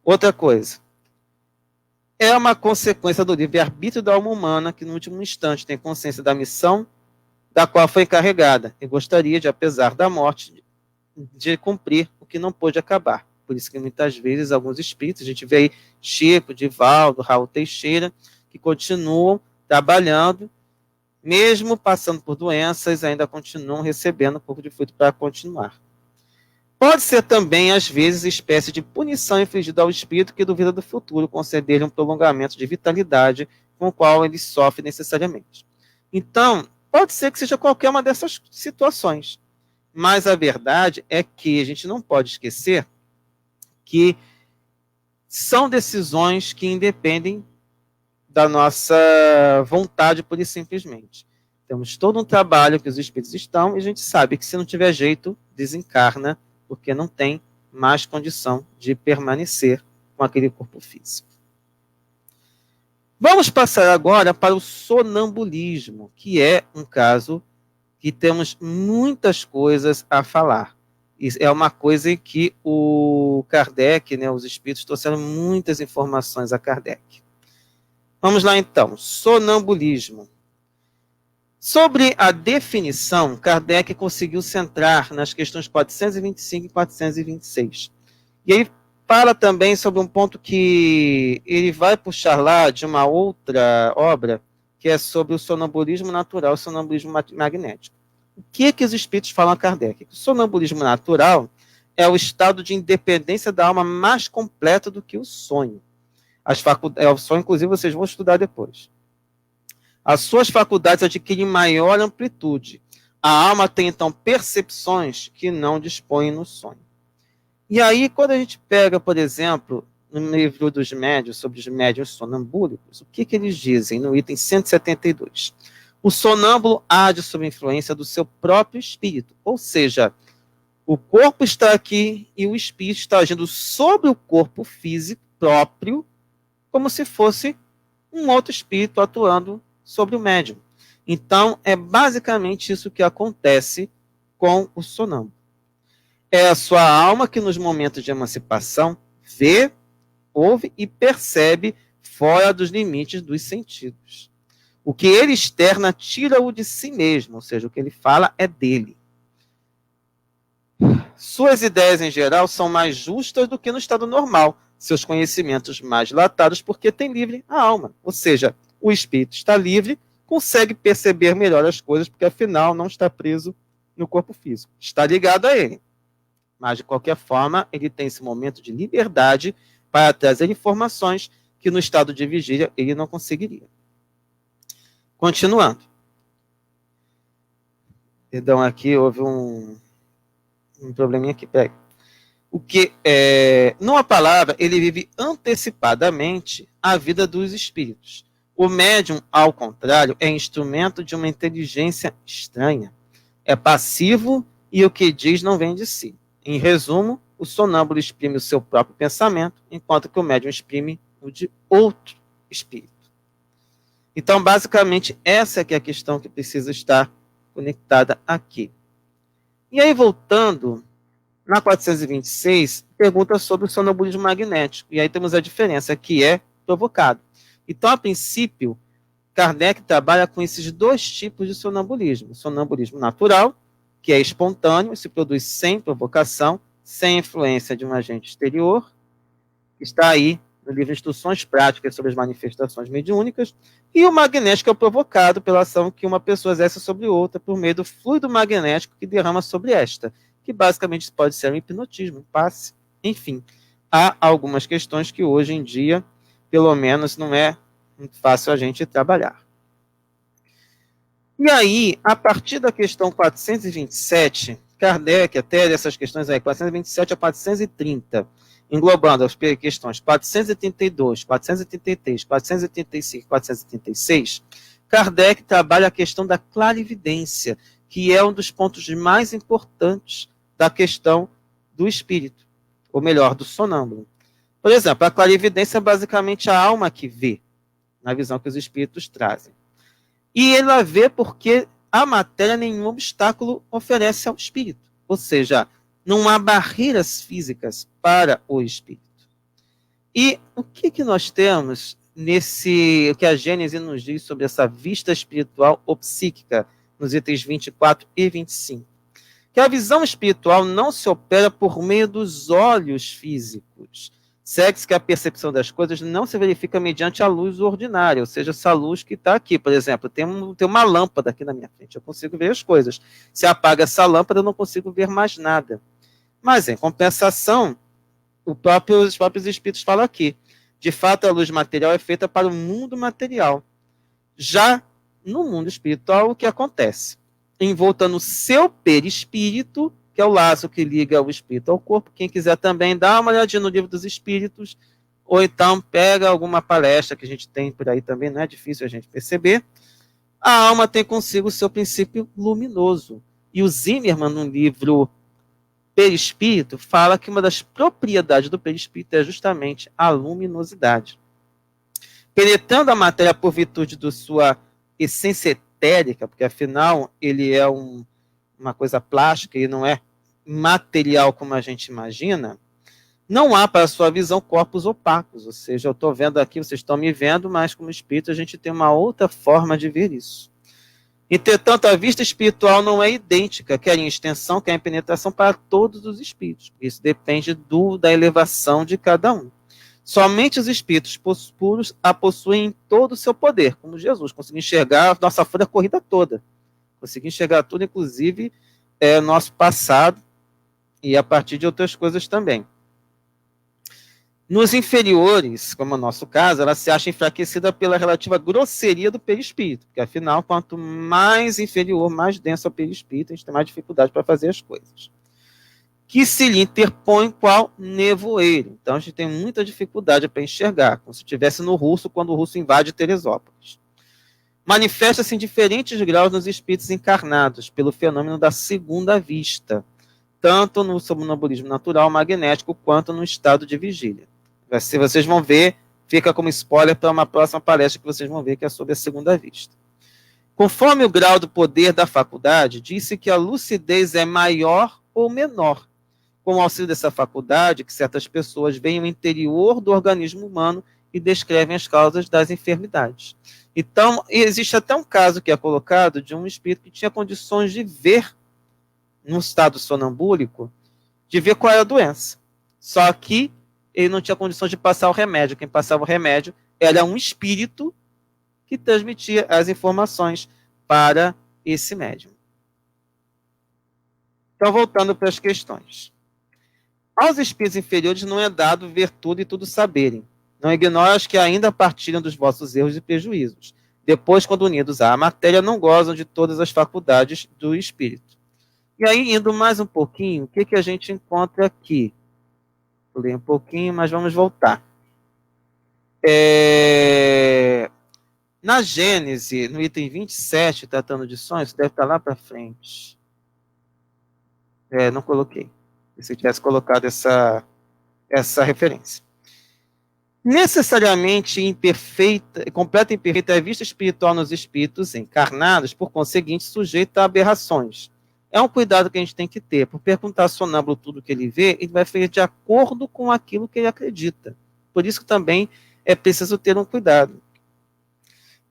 Outra coisa, é uma consequência do livre-arbítrio da alma humana, que no último instante tem consciência da missão da qual foi encarregada e gostaria de, apesar da morte, de cumprir o que não pôde acabar. Por isso que muitas vezes alguns espíritos, a gente vê aí Chico, Divaldo, Raul Teixeira, que continuam trabalhando, mesmo passando por doenças, ainda continuam recebendo um pouco de fruto para continuar. Pode ser também, às vezes, espécie de punição infligida ao espírito que duvida do futuro, conceder-lhe um prolongamento de vitalidade com o qual ele sofre necessariamente. Então, pode ser que seja qualquer uma dessas situações. Mas a verdade é que a gente não pode esquecer que são decisões que independem da nossa vontade, pura e simplesmente. Temos todo um trabalho que os espíritos estão, e a gente sabe que se não tiver jeito, desencarna, porque não tem mais condição de permanecer com aquele corpo físico. Vamos passar agora para o sonambulismo, que é um caso que temos muitas coisas a falar. Isso é uma coisa em que o Kardec, os espíritos trouxeram muitas informações a Kardec. Vamos lá então, sonambulismo. Sobre a definição, Kardec conseguiu centrar nas questões 425 e 426. E aí fala também sobre um ponto que ele vai puxar lá de uma outra obra, que é sobre o sonambulismo natural e o sonambulismo magnético. O que os espíritos falam a Kardec? O sonambulismo natural é o estado de independência da alma mais completo do que o sonho. O sonho, inclusive, vocês vão estudar depois. As suas faculdades adquirem maior amplitude. A alma tem, então, percepções que não dispõe no sonho. E aí, quando a gente pega, por exemplo, no livro dos médiuns, sobre os médiuns sonambúlicos, o que eles dizem no item 172? O sonâmbulo age sob influência do seu próprio espírito, ou seja, o corpo está aqui e o espírito está agindo sobre o corpo físico próprio, como se fosse um outro espírito atuando sobre o médium. Então, é basicamente isso que acontece com o sonâmbulo. É a sua alma que, nos momentos de emancipação, vê, ouve e percebe fora dos limites dos sentidos. O que ele externa tira-o de si mesmo, ou seja, o que ele fala é dele. Suas ideias, em geral, são mais justas do que no estado normal, seus conhecimentos mais dilatados, porque tem livre a alma. Ou seja, o espírito está livre, consegue perceber melhor as coisas, porque afinal não está preso no corpo físico. Está ligado a ele. Mas, de qualquer forma, ele tem esse momento de liberdade para trazer informações que no estado de vigília ele não conseguiria. Continuando. Perdão, aqui houve um probleminha aqui. Peraí. O que numa palavra, ele vive antecipadamente a vida dos espíritos. O médium, ao contrário, é instrumento de uma inteligência estranha. É passivo e o que diz não vem de si. Em resumo, o sonâmbulo exprime o seu próprio pensamento, enquanto que o médium exprime o de outro espírito. Então, basicamente, essa é que é a questão que precisa estar conectada aqui. E aí, voltando, na 426, pergunta sobre o sonambulismo magnético. E aí temos a diferença, que é provocado. Então, a princípio, Kardec trabalha com esses dois tipos de sonambulismo. O sonambulismo natural, que é espontâneo, se produz sem provocação, sem influência de um agente exterior, que está aí no livro Instruções Práticas sobre as Manifestações Mediúnicas, e o magnético é provocado pela ação que uma pessoa exerce sobre outra por meio do fluido magnético que derrama sobre esta, que basicamente pode ser um hipnotismo, um passe, enfim. Há algumas questões que hoje em dia, pelo menos, não é muito fácil a gente trabalhar. E aí, a partir da questão 427, Kardec, até dessas questões aí, 427 a 430, englobando as questões 482, 483, 485 e 486, Kardec trabalha a questão da clarividência, que é um dos pontos mais importantes da questão do espírito, ou melhor, do sonâmbulo. Por exemplo, a clarividência é basicamente a alma que vê, na visão que os espíritos trazem. E ela vê porque a matéria nenhum obstáculo oferece ao espírito. Ou seja, não há barreiras físicas para o espírito. E o que nós temos o que a Gênese nos diz sobre essa vista espiritual ou psíquica, nos itens 24 e 25? Que a visão espiritual não se opera por meio dos olhos físicos. Segue-se que a percepção das coisas não se verifica mediante a luz ordinária, ou seja, essa luz que está aqui. Por exemplo, tem uma lâmpada aqui na minha frente, eu consigo ver as coisas. Se apaga essa lâmpada, eu não consigo ver mais nada. Mas, em compensação, os próprios espíritos falam aqui. De fato, a luz material é feita para o mundo material. Já no mundo espiritual, o que acontece? Envolta no seu perispírito, que é o laço que liga o espírito ao corpo. Quem quiser também dá uma olhadinha no livro dos espíritos, ou então pega alguma palestra que a gente tem por aí também, não é difícil a gente perceber. A alma tem consigo o seu princípio luminoso. E o Zimmermann, no livro Perispírito, fala que uma das propriedades do perispírito é justamente a luminosidade. Penetrando a matéria por virtude de sua essência etérica, porque afinal ele é uma coisa plástica e não é material como a gente imagina, não há para a sua visão corpos opacos, ou seja, eu estou vendo aqui, vocês estão me vendo, mas como espírito a gente tem uma outra forma de ver isso. Entretanto, a vista espiritual não é idêntica, quer em extensão, quer em penetração, para todos os espíritos. Isso depende da elevação de cada um. Somente os espíritos puros a possuem em todo o seu poder, como Jesus, conseguiu enxergar a nossa folha corrida toda. Conseguiu enxergar tudo, inclusive nosso passado, e a partir de outras coisas também. Nos inferiores, como é o nosso caso, ela se acha enfraquecida pela relativa grosseria do perispírito, porque afinal, quanto mais inferior, mais denso é o perispírito, a gente tem mais dificuldade para fazer as coisas. Que se lhe interpõe qual nevoeiro. Então a gente tem muita dificuldade para enxergar, como se estivesse no russo, quando o russo invade Teresópolis. Manifesta-se em diferentes graus nos espíritos encarnados, pelo fenômeno da segunda vista, tanto no somnambulismo natural magnético, quanto no estado de vigília. Se vocês vão ver, fica como spoiler para uma próxima palestra que vocês vão ver, que é sobre a segunda vista. Conforme o grau do poder da faculdade, disse que a lucidez é maior ou menor. Com o auxílio dessa faculdade, que certas pessoas veem o interior do organismo humano e descrevem as causas das enfermidades. Então, existe até um caso que é colocado de um espírito que tinha condições de ver, num estado sonambúlico, de ver qual era a doença. Só que ele não tinha condições de passar o remédio. Quem passava o remédio era um espírito que transmitia as informações para esse médium. Então, voltando para as questões. Aos espíritos inferiores não é dado ver tudo e tudo saberem. Não ignora os que ainda partilham dos vossos erros e prejuízos. Depois, quando unidos à matéria, não gozam de todas as faculdades do espírito. E aí, indo mais um pouquinho, o que a gente encontra aqui? Vou ler um pouquinho, mas vamos voltar. Na Gênese, no item 27, tratando de sonhos, deve estar lá para frente. Não coloquei. Se eu tivesse colocado essa referência. Necessariamente imperfeita, completa e imperfeita é a vista espiritual nos espíritos encarnados, por conseguinte, sujeita a aberrações. É um cuidado que a gente tem que ter. Por perguntar ao sonâmbulo tudo que ele vê, ele vai fazer de acordo com aquilo que ele acredita. Por isso que também é preciso ter um cuidado.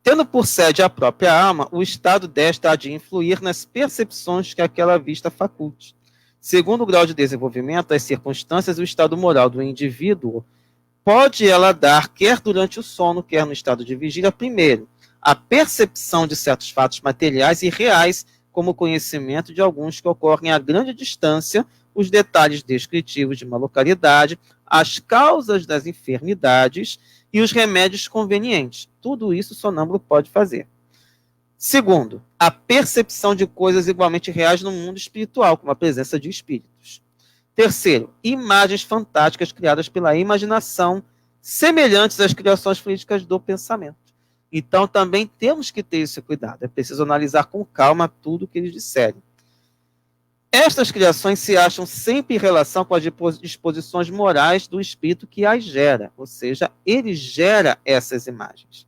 Tendo por sede a própria alma, o estado desta há de influir nas percepções que aquela vista faculte. Segundo o grau de desenvolvimento, as circunstâncias e o estado moral do indivíduo, pode ela dar, quer durante o sono, quer no estado de vigília, primeiro, a percepção de certos fatos materiais e reais, como o conhecimento de alguns que ocorrem a grande distância, os detalhes descritivos de uma localidade, as causas das enfermidades e os remédios convenientes. Tudo isso o sonâmbulo pode fazer. Segundo, a percepção de coisas igualmente reais no mundo espiritual, como a presença de espíritos. Terceiro, imagens fantásticas criadas pela imaginação, semelhantes às criações fluídicas do pensamento. Então, também temos que ter esse cuidado. É preciso analisar com calma tudo o que eles disserem. Estas criações se acham sempre em relação com as disposições morais do espírito que as gera, ou seja, ele gera essas imagens.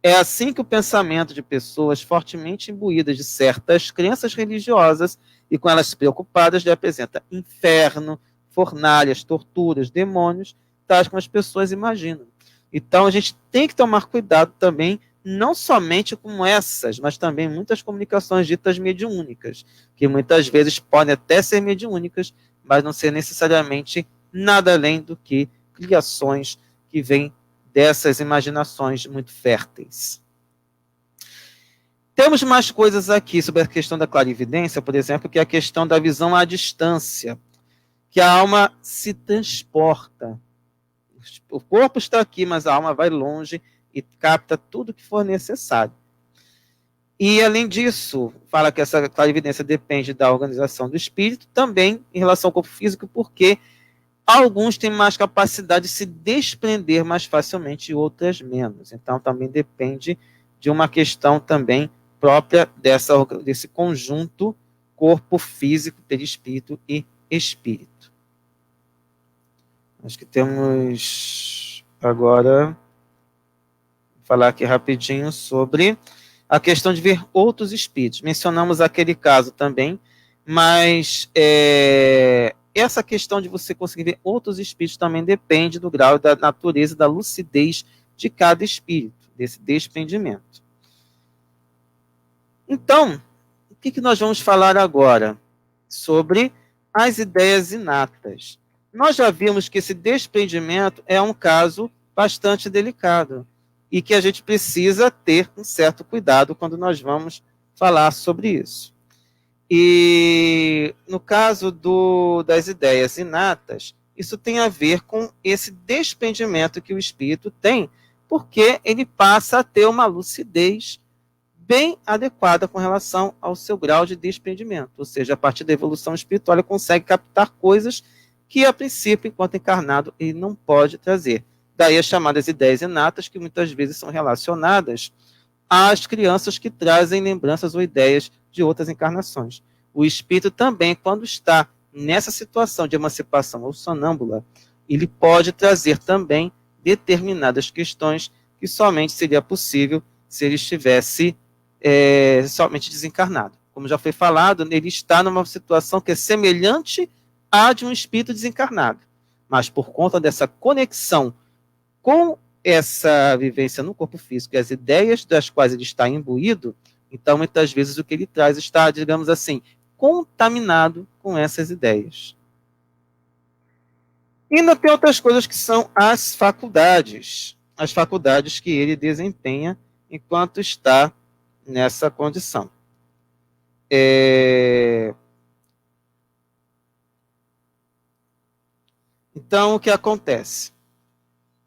É assim que o pensamento de pessoas fortemente imbuídas de certas crenças religiosas e com elas preocupadas lhe apresenta inferno, fornalhas, torturas, demônios, tais como as pessoas imaginam. Então a gente tem que tomar cuidado também, não somente com essas, mas também muitas comunicações ditas mediúnicas, que muitas vezes podem até ser mediúnicas, mas não ser necessariamente nada além do que criações que vêm dessas imaginações muito férteis. Temos mais coisas aqui sobre a questão da clarividência, por exemplo, que é a questão da visão à distância, que a alma se transporta. O corpo está aqui, mas a alma vai longe e capta tudo que for necessário. E, além disso, fala que essa clarividência depende da organização do espírito, também em relação ao corpo físico, porque Alguns têm mais capacidade de se desprender mais facilmente e outras menos. Então, também depende de uma questão também própria desse conjunto corpo físico, perispírito e espírito. Acho que temos agora falar aqui rapidinho sobre a questão de ver outros espíritos. Mencionamos aquele caso também, mas essa questão de você conseguir ver outros espíritos também depende do grau da natureza, da lucidez de cada espírito, desse desprendimento. Então, o que nós vamos falar agora? Sobre as ideias inatas. Nós já vimos que esse desprendimento é um caso bastante delicado e que a gente precisa ter um certo cuidado quando nós vamos falar sobre isso. E no caso das ideias inatas, isso tem a ver com esse desprendimento que o espírito tem, porque ele passa a ter uma lucidez bem adequada com relação ao seu grau de desprendimento. Ou seja, a partir da evolução espiritual, ele consegue captar coisas que, a princípio, enquanto encarnado, ele não pode trazer. Daí as chamadas ideias inatas, que muitas vezes são relacionadas às crianças que trazem lembranças ou ideias de outras encarnações. O espírito também, quando está nessa situação de emancipação ou sonâmbula, ele pode trazer também determinadas questões que somente seria possível se ele estivesse somente desencarnado. Como já foi falado, ele está numa situação que é semelhante à de um espírito desencarnado. Mas por conta dessa conexão com essa vivência no corpo físico e as ideias das quais ele está imbuído, então muitas vezes o que ele traz está, digamos assim, contaminado com essas ideias. E ainda tem outras coisas que são as faculdades que ele desempenha enquanto está nessa condição. Então, o que acontece?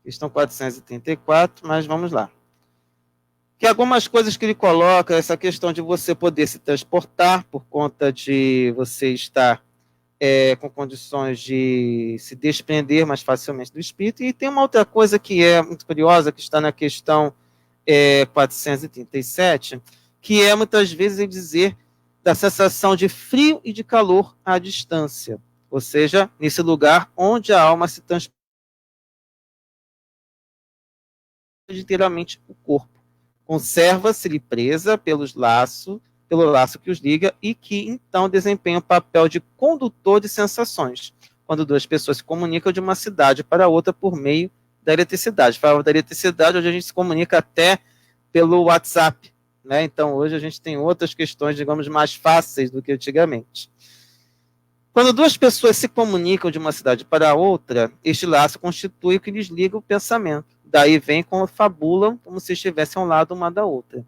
Questão 434, mas vamos lá. Que algumas coisas que ele coloca, essa questão de você poder se transportar por conta de você estar com condições de se desprender mais facilmente do espírito. E tem uma outra coisa que é muito curiosa, que está na questão 437, que é muitas vezes ele dizer da sensação de frio e de calor à distância. Ou seja, nesse lugar onde a alma se transporta inteiramente o corpo. Conserva-se-lhe presa pelo laço que os liga e que então desempenha o papel de condutor de sensações, quando duas pessoas se comunicam de uma cidade para outra por meio da eletricidade. Falava da eletricidade, hoje a gente se comunica até pelo WhatsApp, né? Então hoje a gente tem outras questões, digamos, mais fáceis do que antigamente. Quando duas pessoas se comunicam de uma cidade para outra, este laço constitui o que lhes liga o pensamento. Daí vem como fabulam, como se estivessem ao lado uma da outra.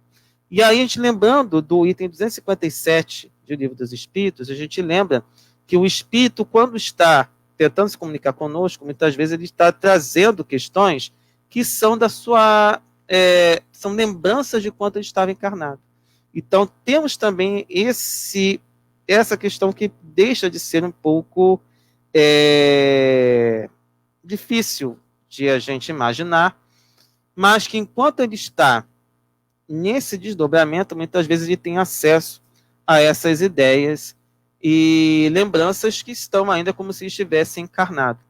E aí, a gente lembrando do item 257 do Livro dos Espíritos, a gente lembra que o espírito, quando está tentando se comunicar conosco, muitas vezes ele está trazendo questões que são da sua... são lembranças de quando ele estava encarnado. Então, temos também essa questão que deixa de ser um pouco difícil de a gente imaginar, mas que enquanto ele está nesse desdobramento, muitas vezes ele tem acesso a essas ideias e lembranças que estão ainda como se estivesse encarnado.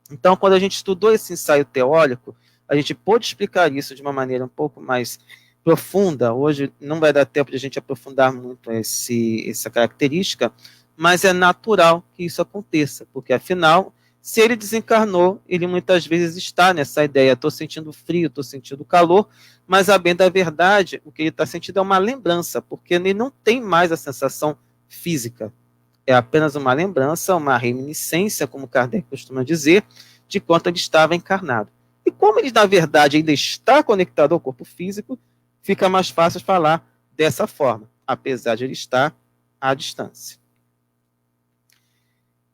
Então, quando a gente estudou esse ensaio teórico, a gente pôde explicar isso de uma maneira um pouco mais profunda. Hoje não vai dar tempo de a gente aprofundar muito essa característica, mas é natural que isso aconteça, porque afinal, se ele desencarnou, ele muitas vezes está nessa ideia, estou sentindo frio, estou sentindo calor, mas a bem da verdade, o que ele está sentindo é uma lembrança, porque ele não tem mais a sensação física. É apenas uma lembrança, uma reminiscência, como Kardec costuma dizer, de quanto ele estava encarnado. E como ele, na verdade, ainda está conectado ao corpo físico, fica mais fácil falar dessa forma, apesar de ele estar à distância.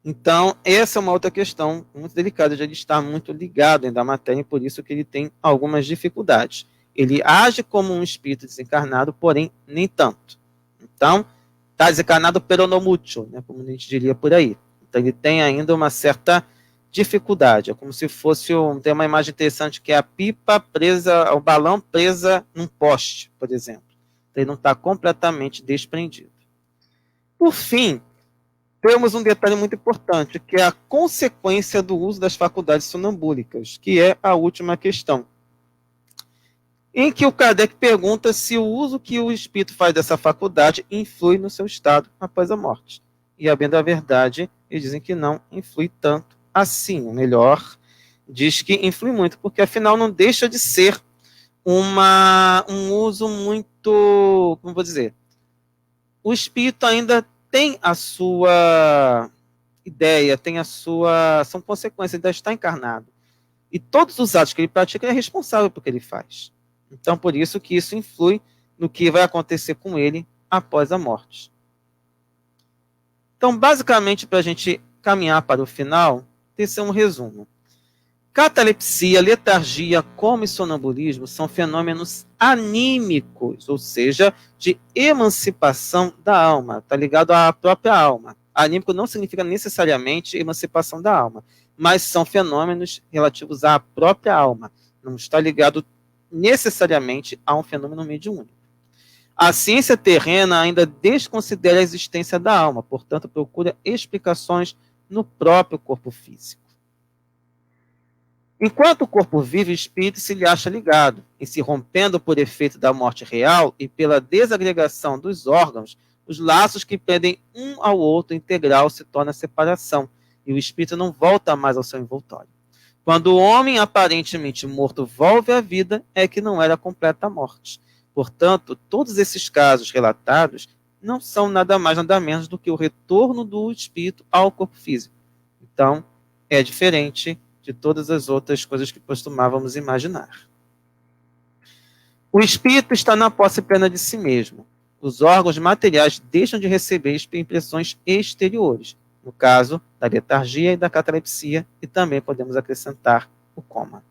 Então, essa é uma outra questão muito delicada, de ele estar muito ligado ainda à matéria, e por isso que ele tem algumas dificuldades. Ele age como um espírito desencarnado, porém, nem tanto. Então, está desencarnado pero no mucho, né, como a gente diria por aí. Então, ele tem ainda uma certa dificuldade. É como se fosse tem uma imagem interessante que é a pipa presa, o balão presa num poste, por exemplo. Ele não está completamente desprendido. Por fim, temos um detalhe muito importante, que é a consequência do uso das faculdades sonambúlicas, que é a última questão, em que o Kardec pergunta se o uso que o espírito faz dessa faculdade influi no seu estado após a morte. E, a bem da verdade, eles dizem que não influi tanto assim. O melhor diz que influi muito, porque afinal não deixa de ser um uso muito, como vou dizer, o espírito ainda tem a sua ideia, tem a sua, são consequências, ainda está encarnado. E todos os atos que ele pratica, ele é responsável pelo que ele faz. Então, por isso que isso influi no que vai acontecer com ele após a morte. Então, basicamente, para a gente caminhar para o final, esse é um resumo. Catalepsia, letargia, coma e sonambulismo são fenômenos anímicos, ou seja, de emancipação da alma. Está ligado à própria alma. Anímico não significa necessariamente emancipação da alma, mas são fenômenos relativos à própria alma. Não está ligado necessariamente a um fenômeno mediúnico. A ciência terrena ainda desconsidera a existência da alma, portanto, procura explicações no próprio corpo físico. Enquanto o corpo vive, o espírito se lhe acha ligado, e se rompendo por efeito da morte real e pela desagregação dos órgãos, os laços que prendem um ao outro integral se tornam a separação, e o espírito não volta mais ao seu envoltório. Quando o homem aparentemente morto volve à vida, é que não era completa a morte. Portanto, todos esses casos relatados não são nada mais, nada menos do que o retorno do espírito ao corpo físico. Então, é diferente de todas as outras coisas que costumávamos imaginar. O espírito está na posse plena de si mesmo. Os órgãos materiais deixam de receber impressões exteriores, no caso da letargia e da catalepsia, e também podemos acrescentar o coma.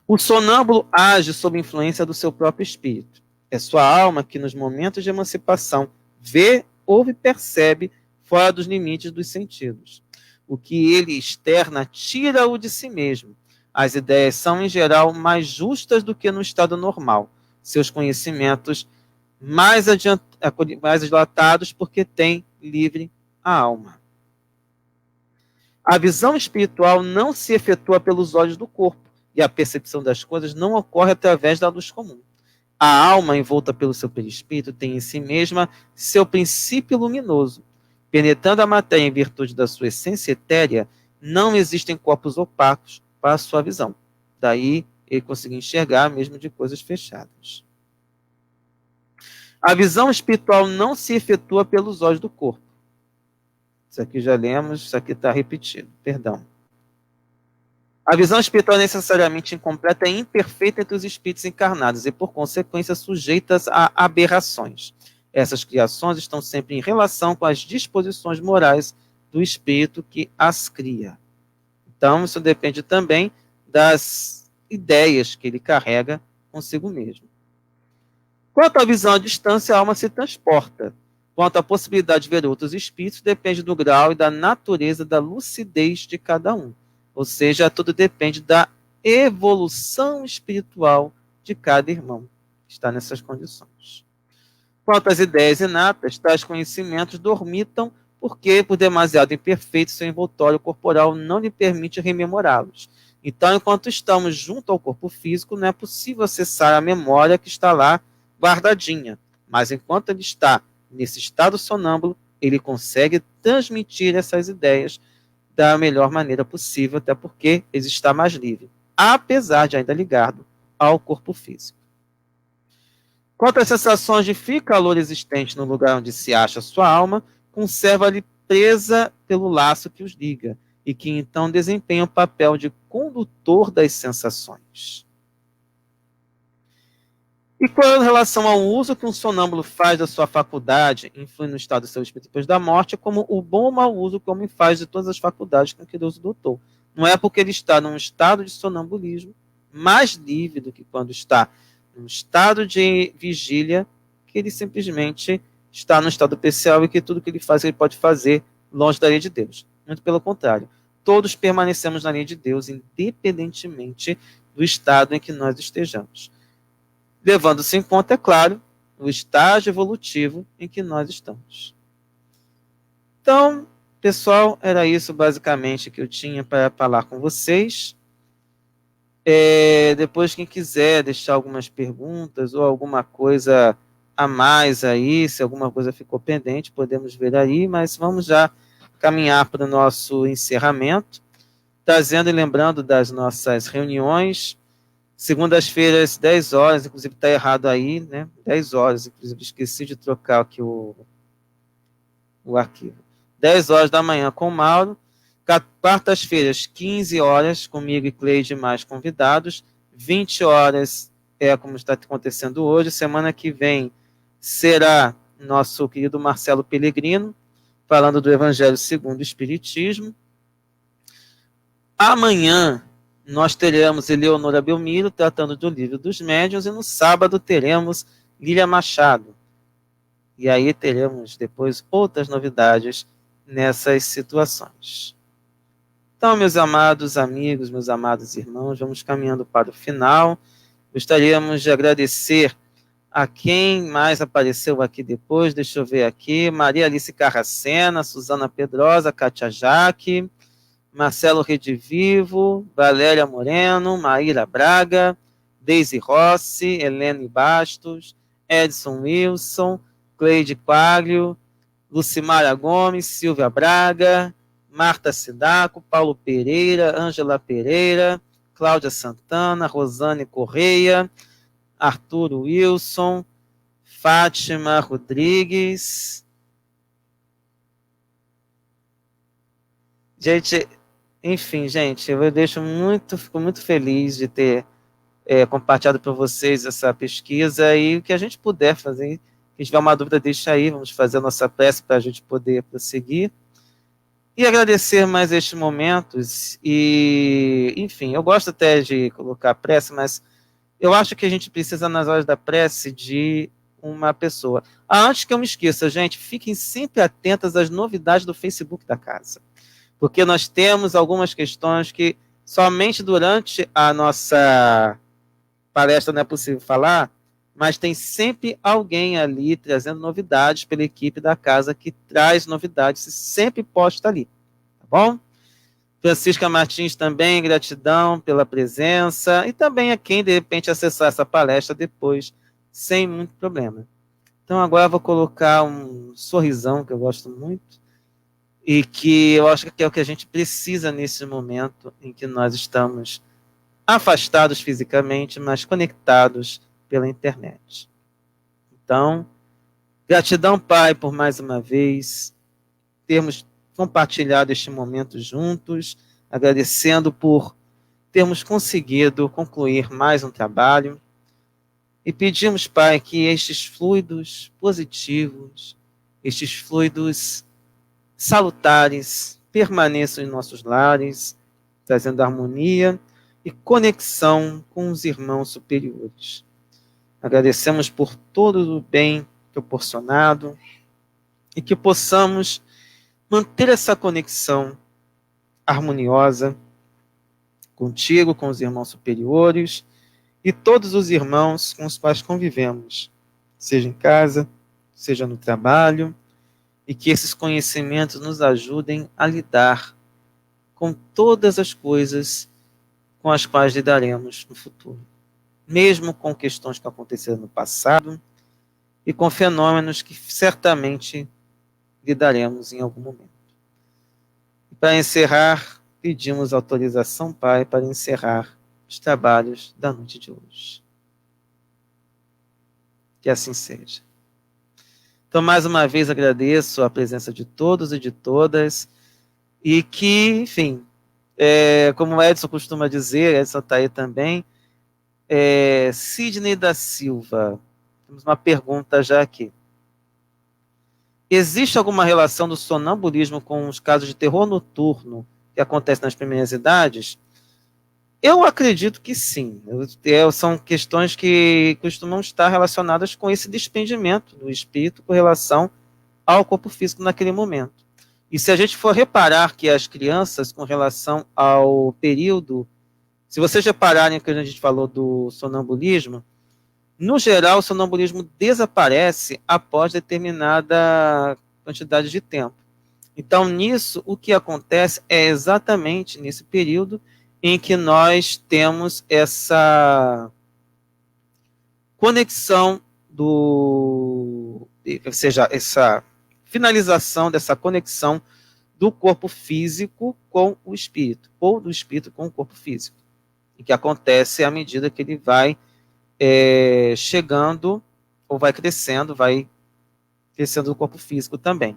O sonâmbulo age sob influência do seu próprio espírito. É sua alma que, nos momentos de emancipação, vê, ouve e percebe fora dos limites dos sentidos. O que ele externa tira-o de si mesmo. As ideias são, em geral, mais justas do que no estado normal. Seus conhecimentos mais dilatados porque tem livre a alma. A visão espiritual não se efetua pelos olhos do corpo, e a percepção das coisas não ocorre através da luz comum. A alma, envolta pelo seu perispírito, tem em si mesma seu princípio luminoso. Penetrando a matéria em virtude da sua essência etérea, não existem corpos opacos para a sua visão. Daí ele conseguir enxergar mesmo de coisas fechadas. A visão espiritual não se efetua pelos olhos do corpo. Isso aqui já lemos, isso aqui está repetido, perdão. A visão espiritual é necessariamente incompleta e imperfeita entre os espíritos encarnados e, por consequência, sujeitas a aberrações. Essas criações estão sempre em relação com as disposições morais do espírito que as cria. Então, isso depende também das ideias que ele carrega consigo mesmo. Quanto à visão à distância, a alma se transporta. Quanto à possibilidade de ver outros espíritos, depende do grau e da natureza da lucidez de cada um. Ou seja, tudo depende da evolução espiritual de cada irmão que está nessas condições. Quanto às ideias inatas, tais conhecimentos dormitam porque, por demasiado imperfeito, seu envoltório corporal não lhe permite rememorá-los. Então, enquanto estamos junto ao corpo físico, não é possível acessar a memória que está lá guardadinha. Mas enquanto ele está nesse estado sonâmbulo, ele consegue transmitir essas ideias da melhor maneira possível, até porque ele está mais livre, apesar de ainda ligado ao corpo físico. Quanto às sensações de frio e calor existentes no lugar onde se acha sua alma, conserva-lhe presa pelo laço que os liga, e que então desempenha o papel de condutor das sensações. E com relação ao uso que um sonâmbulo faz da sua faculdade, influi no estado do seu espírito depois da morte, como o bom ou mau uso que o homem faz de todas as faculdades com que Deus o dotou. Não é porque ele está num estado de sonambulismo mais livre do que quando está num estado de vigília, que ele simplesmente está no estado especial e que tudo que ele faz, ele pode fazer longe da lei de Deus. Muito pelo contrário. todos permanecemos na lei de Deus, independentemente do estado em que nós estejamos. Levando-se em conta, é claro, o estágio evolutivo em que nós estamos. Então, pessoal, era isso basicamente que eu tinha para falar com vocês. Depois, quem quiser deixar algumas perguntas ou alguma coisa a mais aí, se alguma coisa ficou pendente, podemos ver aí, mas vamos já caminhar para o nosso encerramento, trazendo e lembrando das nossas reuniões, segundas-feiras, 10 horas, inclusive está errado aí, né? 10 horas, inclusive esqueci de trocar aqui o arquivo. 10 horas da manhã com o Mauro, quartas-feiras, 15 horas, comigo e Cleide mais convidados, 20 horas como está acontecendo hoje. Semana que vem será nosso querido Marcelo Pellegrino, falando do Evangelho segundo o Espiritismo. Amanhã nós teremos Eleonora Belmiro tratando do Livro dos Médiuns, e no sábado teremos Lília Machado. E aí teremos depois outras novidades nessas situações. Então, meus amados amigos, meus amados irmãos, vamos caminhando para o final. Gostaríamos de agradecer a quem mais apareceu aqui depois. Deixa eu ver aqui: Maria Alice Carracena, Suzana Pedrosa, Cátia Jaque, Marcelo Redivivo, Valéria Moreno, Maíra Braga, Deise Rossi, Helene Bastos, Edson Wilson, Cleide Quaglio, Lucimara Gomes, Silvia Braga, Marta Sidaco, Paulo Pereira, Ângela Pereira, Cláudia Santana, Rosane Correia, Arthur Wilson, Fátima Rodrigues. Gente, enfim, gente, fico muito feliz de ter compartilhado para vocês essa pesquisa, e o que a gente puder fazer, quem tiver uma dúvida, deixa aí, vamos fazer a nossa prece para a gente poder prosseguir. E agradecer mais estes momentos, e, enfim, eu gosto até de colocar prece, mas eu acho que a gente precisa, nas horas da prece, de uma pessoa. Antes que eu me esqueça, gente, fiquem sempre atentas às novidades do Facebook da casa, porque nós temos algumas questões que somente durante a nossa palestra não é possível falar, mas tem sempre alguém ali trazendo novidades pela equipe da casa que traz novidades e sempre posta ali, tá bom? Francisca Martins também, gratidão pela presença, e também a quem de repente acessar essa palestra depois, sem muito problema. Então agora eu vou colocar um sorrisão, que eu gosto muito, e que eu acho que é o que a gente precisa nesse momento em que nós estamos afastados fisicamente, mas conectados pela internet. Então, gratidão, Pai, por mais uma vez termos compartilhado este momento juntos, agradecendo por termos conseguido concluir mais um trabalho, e pedimos, Pai, que estes fluidos positivos, estes fluidos salutares, permaneçam em nossos lares, trazendo harmonia e conexão com os irmãos superiores. Agradecemos por todo o bem proporcionado, e que possamos manter essa conexão harmoniosa contigo, com os irmãos superiores e todos os irmãos com os quais convivemos, seja em casa, seja no trabalho, e que esses conhecimentos nos ajudem a lidar com todas as coisas com as quais lidaremos no futuro, mesmo com questões que aconteceram no passado e com fenômenos que certamente lidaremos em algum momento. E para encerrar, pedimos autorização, Pai, para encerrar os trabalhos da noite de hoje. Que assim seja. Então, mais uma vez, agradeço a presença de todos e de todas, e que, enfim, como o Edson costuma dizer, Edson está aí também, Sidney da Silva, temos uma pergunta já aqui. Existe alguma relação do sonambulismo com os casos de terror noturno que acontecem nas primeiras idades? Eu acredito que sim. São questões que costumam estar relacionadas com esse desprendimento do espírito com relação ao corpo físico naquele momento. E se a gente for reparar que as crianças, com relação ao período, se vocês repararem que a gente falou do sonambulismo, no geral, o sonambulismo desaparece após determinada quantidade de tempo. Então, nisso, o que acontece é exatamente nesse período em que nós temos essa conexão ou seja, essa finalização dessa conexão do corpo físico com o espírito, ou do espírito com o corpo físico, e que acontece à medida que ele vai chegando, ou vai crescendo o corpo físico também.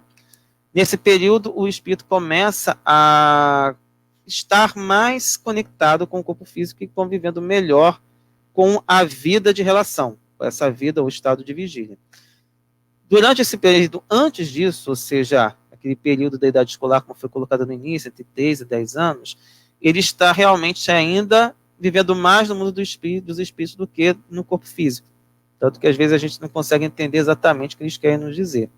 Nesse período, o espírito começa a estar mais conectado com o corpo físico e convivendo melhor com a vida de relação, essa vida ou estado de vigília. Durante esse período, antes disso, ou seja, aquele período da idade escolar, como foi colocado no início, entre 3 e 10 anos, ele está realmente ainda vivendo mais no mundo dos espíritos do que no corpo físico. Tanto que às vezes a gente não consegue entender exatamente o que eles querem nos dizer.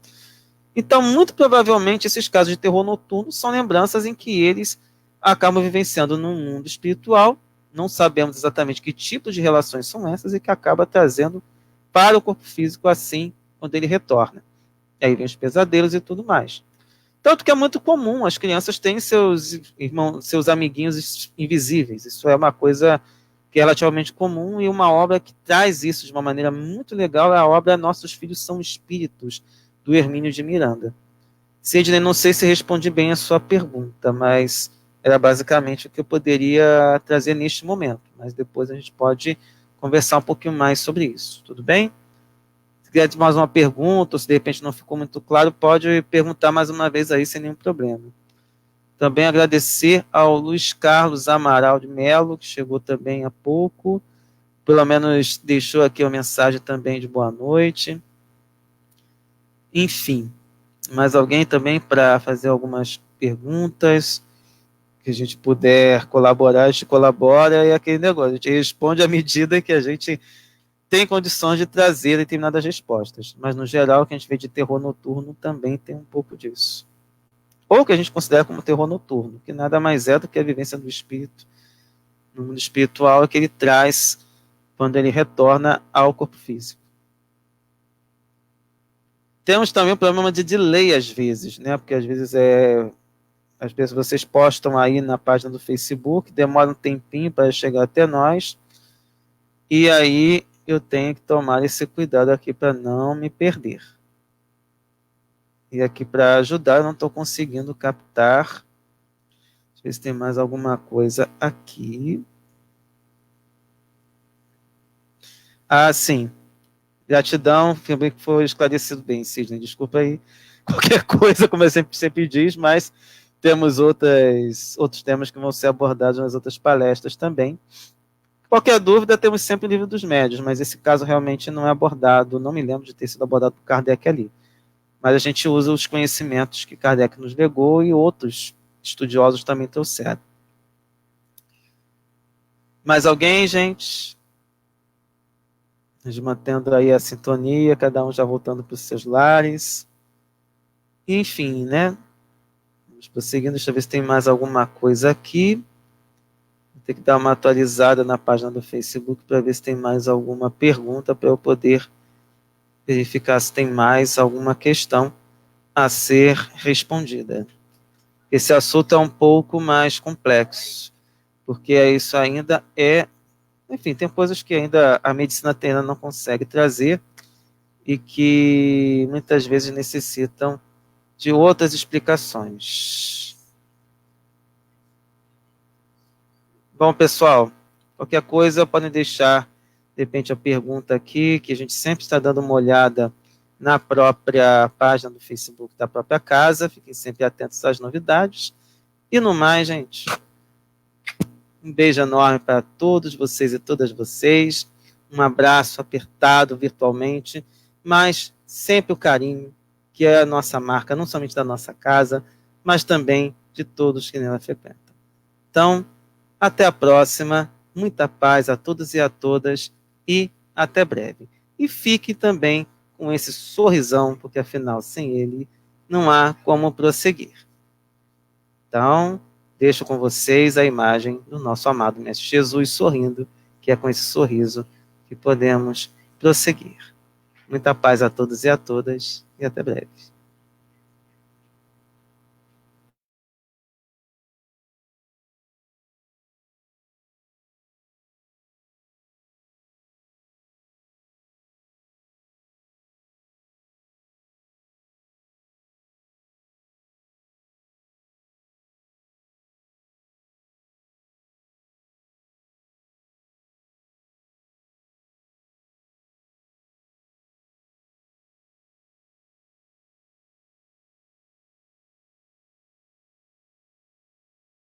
Então, muito provavelmente, esses casos de terror noturno são lembranças em que eles acabam vivenciando num mundo espiritual, não sabemos exatamente que tipo de relações são essas e que acaba trazendo para o corpo físico assim, quando ele retorna. E aí vem os pesadelos e tudo mais. Tanto que é muito comum as crianças terem seus irmãos, seus amiguinhos invisíveis. Isso é uma coisa que é relativamente comum, e uma obra que traz isso de uma maneira muito legal é a obra Nossos Filhos São Espíritos, do Hermínio de Miranda. Sidney, não sei se respondi bem a sua pergunta, mas era basicamente o que eu poderia trazer neste momento. Mas depois a gente pode conversar um pouquinho mais sobre isso. Tudo bem? Se quiser mais uma pergunta, ou se de repente não ficou muito claro, pode perguntar mais uma vez aí sem nenhum problema. Também agradecer ao Luiz Carlos Amaral de Melo, que chegou também há pouco. Pelo menos deixou aqui uma mensagem também de boa noite. Enfim, mais alguém também para fazer algumas perguntas, que a gente puder colaborar, a gente colabora, e aquele negócio, a gente responde à medida que a gente tem condições de trazer determinadas respostas. Mas, no geral, o que a gente vê de terror noturno também tem um pouco disso. Ou que a gente considera como terror noturno, que nada mais é do que a vivência do espírito no mundo espiritual que ele traz quando ele retorna ao corpo físico. Temos também um problema de delay às vezes, né? Porque às vezes vocês postam aí na página do Facebook, demora um tempinho para chegar até nós, e aí eu tenho que tomar esse cuidado aqui para não me perder. E aqui para ajudar, eu não estou conseguindo captar. Deixa eu ver se tem mais alguma coisa aqui. Ah, sim. Gratidão, que foi esclarecido bem, Sidney. Desculpa aí qualquer coisa, como eu sempre diz, mas temos outros temas que vão ser abordados nas outras palestras também. Qualquer dúvida, temos sempre o livro dos médios, mas esse caso realmente não é abordado, não me lembro de ter sido abordado por Kardec ali. Mas a gente usa os conhecimentos que Kardec nos legou e outros estudiosos também trouxeram. Mais alguém, gente? A gente mantendo aí a sintonia, cada um já voltando para os seus lares. Enfim, né? Vamos prosseguindo, deixa eu ver se tem mais alguma coisa aqui. Vou ter que dar uma atualizada na página do Facebook para ver se tem mais alguma pergunta para eu poder verificar se tem mais alguma questão a ser respondida. Esse assunto é um pouco mais complexo, porque isso ainda enfim, tem coisas que ainda a medicina ainda não consegue trazer e que muitas vezes necessitam de outras explicações. Bom, pessoal, qualquer coisa podem deixar, de repente, a pergunta aqui, que a gente sempre está dando uma olhada na própria página do Facebook da própria casa. Fiquem sempre atentos às novidades. E no mais, gente, um beijo enorme para todos vocês e todas vocês. Um abraço apertado virtualmente, mas sempre o carinho, que é a nossa marca, não somente da nossa casa, mas também de todos que nela frequentam. Então, até a próxima. Muita paz a todos e a todas e até breve. E fique também com esse sorrisão, porque afinal, sem ele, não há como prosseguir. Então, deixo com vocês a imagem do nosso amado Mestre Jesus sorrindo, que é com esse sorriso que podemos prosseguir. Muita paz a todos e a todas, e até breve.